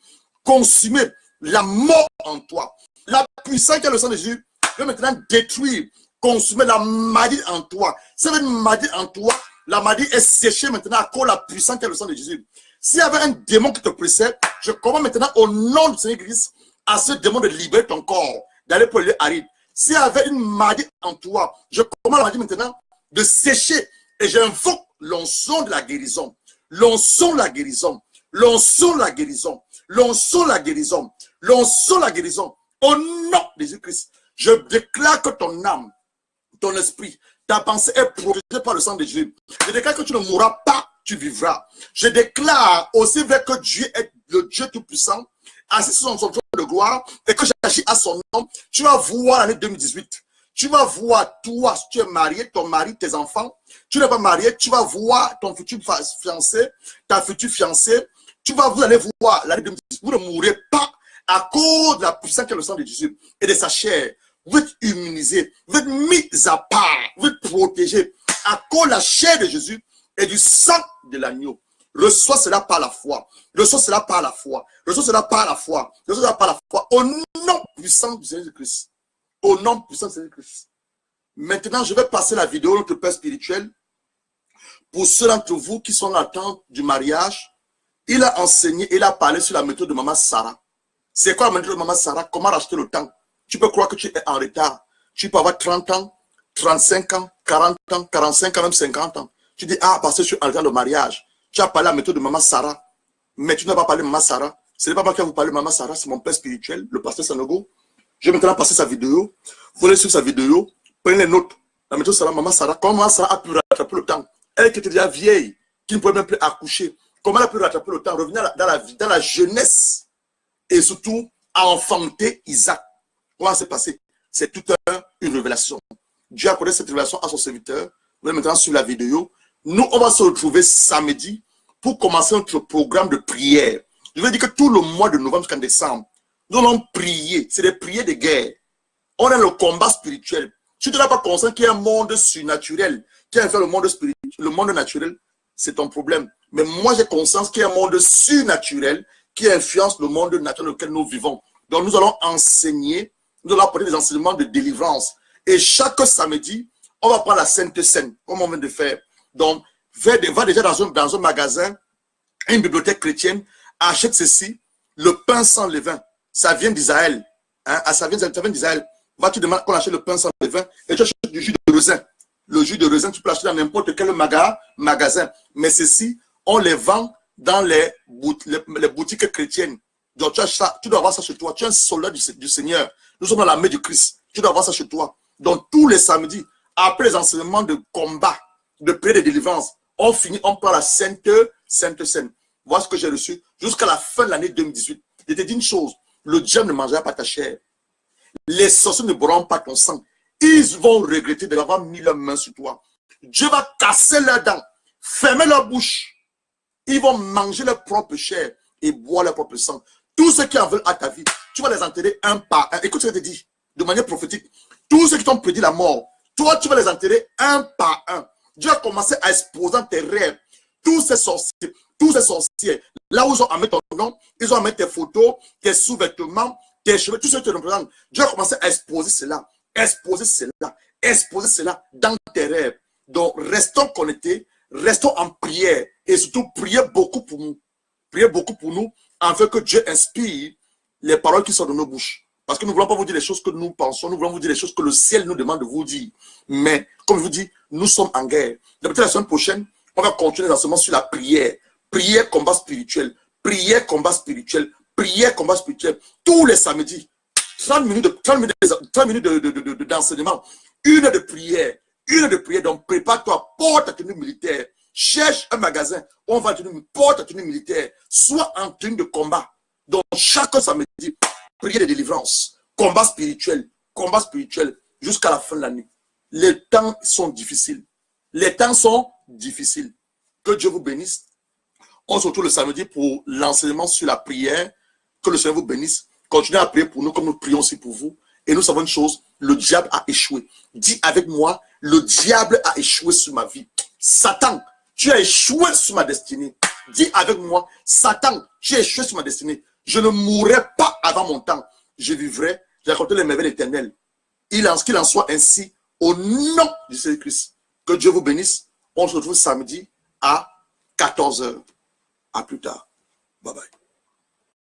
Speaker 1: consumer la mort en toi. La puissance que le sang de Jésus vient maintenant détruire, consumer la maladie en toi. C'est une maladie en toi. La maladie est séchée maintenant à cause de la puissance qui est le sang de Jésus. S'il y avait un démon qui te pressait, je commande maintenant au nom du Seigneur Christ à ce démon de libérer ton corps, d'aller pour le lieu aride. S'il y avait une maladie en toi, je commande la maladie maintenant de sécher et j'invoque l'onction de la guérison. L'onction de la guérison. L'onction de la guérison. L'onction de la guérison. L'onction de la guérison. Au nom de Jésus-Christ, je déclare que ton âme, ton esprit, ta pensée est protégée par le sang de Jésus. Je déclare que tu ne mourras pas, tu vivras. Je déclare aussi vrai que Dieu est le Dieu Tout-Puissant, assis sur son trône de gloire, et que j'agis à son nom. Tu vas voir l'année 2018. Tu vas voir, toi, si tu es marié, ton mari, tes enfants. Tu n'es pas marié, tu vas voir ton futur fiancé, ta future fiancée. Vous allez voir l'année 2018. Vous ne mourrez pas à cause de la puissance que le sang de Jésus et de sa chair. Vous êtes immunisés, vous êtes mis à part, vous êtes protégés à cause de la chair de Jésus et du sang de l'agneau. Reçois cela par la foi. Reçois cela par la foi. Reçois cela par la foi. Reçois cela par la foi. Au nom puissant du Seigneur Christ. Au nom puissant du Seigneur Christ. Maintenant, je vais passer la vidéo de notre Père spirituel. Pour ceux d'entre vous qui sont en attente du mariage, il a enseigné, il a parlé sur la méthode de Maman Sarah. C'est quoi la méthode de Maman Sarah? Comment racheter le temps? Tu peux croire que tu es en retard. Tu peux avoir 30 ans, 35 ans, 40 ans, 45 ans, même 50 ans. Tu dis, ah, parce que je suis en retard de mariage. Tu as parlé à la méthode de Maman Sarah. Mais tu n'as pas parlé de Maman Sarah. Ce n'est pas moi qui vais vous parler de Maman Sarah, c'est mon père spirituel, le pasteur Sanogo. Je vais maintenant passer sa vidéo. Vous allez sur sa vidéo, prenez les notes. La méthode Sarah, Maman Sarah, comment Maman Sarah a pu rattraper le temps? Elle qui était déjà vieille, qui ne pouvait même plus accoucher. Comment elle a pu rattraper le temps, revenir dans la jeunesse et surtout à enfanter Isaac. Comment ça s'est passé? C'est toute une révélation. Dieu a accordé cette révélation à son serviteur. Vous allez maintenant suivre la vidéo. Nous, on va se retrouver samedi pour commencer notre programme de prière. Je veux dire que tout le mois de novembre jusqu'en décembre, nous allons prier. C'est des prières de guerre. On a le combat spirituel. Si tu n'as pas conscience qu'il y a un monde surnaturel qui a fait le monde spirituel, le monde naturel, c'est ton problème. Mais moi, j'ai conscience qu'il y a un monde surnaturel qui influence le monde naturel dans lequel nous vivons. Donc, nous allons enseigner, nous allons apporter des enseignements de délivrance. Et chaque samedi, on va prendre la Sainte Seine, comme on vient de faire. Donc, va déjà dans un magasin, une bibliothèque chrétienne, achète ceci, le pain sans levain. Ça vient d'Israël. Hein? Ça vient d'Israël. Va, tu demandes qu'on achète le pain sans levain et tu achètes du jus de raisin. Le jus de raisin, tu peux l'acheter dans n'importe quel magasin. Mais ceci, on les vend dans les boutiques chrétiennes. Donc, tu dois avoir ça chez toi. Tu es un soldat du Seigneur. Nous sommes dans l'armée du Christ. Tu dois avoir ça chez toi. Donc, tous les samedis, après les enseignements de combat, de prière de délivrance, on finit, on prend la Sainte Seine. Voilà ce que j'ai reçu jusqu'à la fin de l'année 2018. Je te dis une chose, le diable ne mangera pas ta chair. Les sorciers ne boiront pas ton sang. Ils vont regretter d'avoir mis leurs mains sur toi. Dieu va casser leurs dents, fermer leur bouche. Ils vont manger leur propre chair et boire leur propre sang. Tous ceux qui en veulent à ta vie, tu vas les enterrer un par un. Écoute ce que je te dis, de manière prophétique. Tous ceux qui t'ont prédit la mort, toi, tu vas les enterrer un par un. Dieu a commencé à exposer tes rêves tous ces sorciers, là où ils ont amené ton nom, ils ont amené tes photos, tes sous-vêtements, tes cheveux, tout ce que tu représentes. Dieu a commencé à exposer cela, exposer cela dans tes rêves. Donc, restons connectés, restons en prière et surtout, priez beaucoup pour nous. Priez beaucoup pour nous, afin que Dieu inspire les paroles qui sont dans nos bouches. Parce que nous ne voulons pas vous dire les choses que nous pensons, nous voulons vous dire les choses que le ciel nous demande de vous dire. Mais, comme je vous dis, nous sommes en guerre. Depuis la semaine prochaine, on va continuer l'enseignement sur la prière. Prière, combat spirituel. Prière, combat spirituel. Prière, combat spirituel. Tous les samedis, 30 minutes d'enseignement. Une heure de prière. Donc, prépare-toi, porte ta tenue militaire. Cherche un magasin où on va porte ta tenue militaire. Sois en tenue de combat. Donc, chaque samedi, prière de délivrance. Combat spirituel, jusqu'à la fin de l'année. Les temps sont difficiles. Que Dieu vous bénisse. On se retrouve le samedi pour l'enseignement sur la prière. Que le Seigneur vous bénisse. Continuez à prier pour nous comme nous prions aussi pour vous. Et nous savons une chose, le diable a échoué. Dis avec moi, le diable a échoué sur ma vie. Satan, tu as échoué sur ma destinée. Dis avec moi, Satan, tu as échoué sur ma destinée. Je ne mourrai pas avant mon temps. Je vivrai, j'ai raconté les merveilles éternelles. Qu'il en soit ainsi au nom de Jésus-Christ. Que Dieu vous bénisse. On se retrouve samedi à 14 h. À plus tard. Bye bye.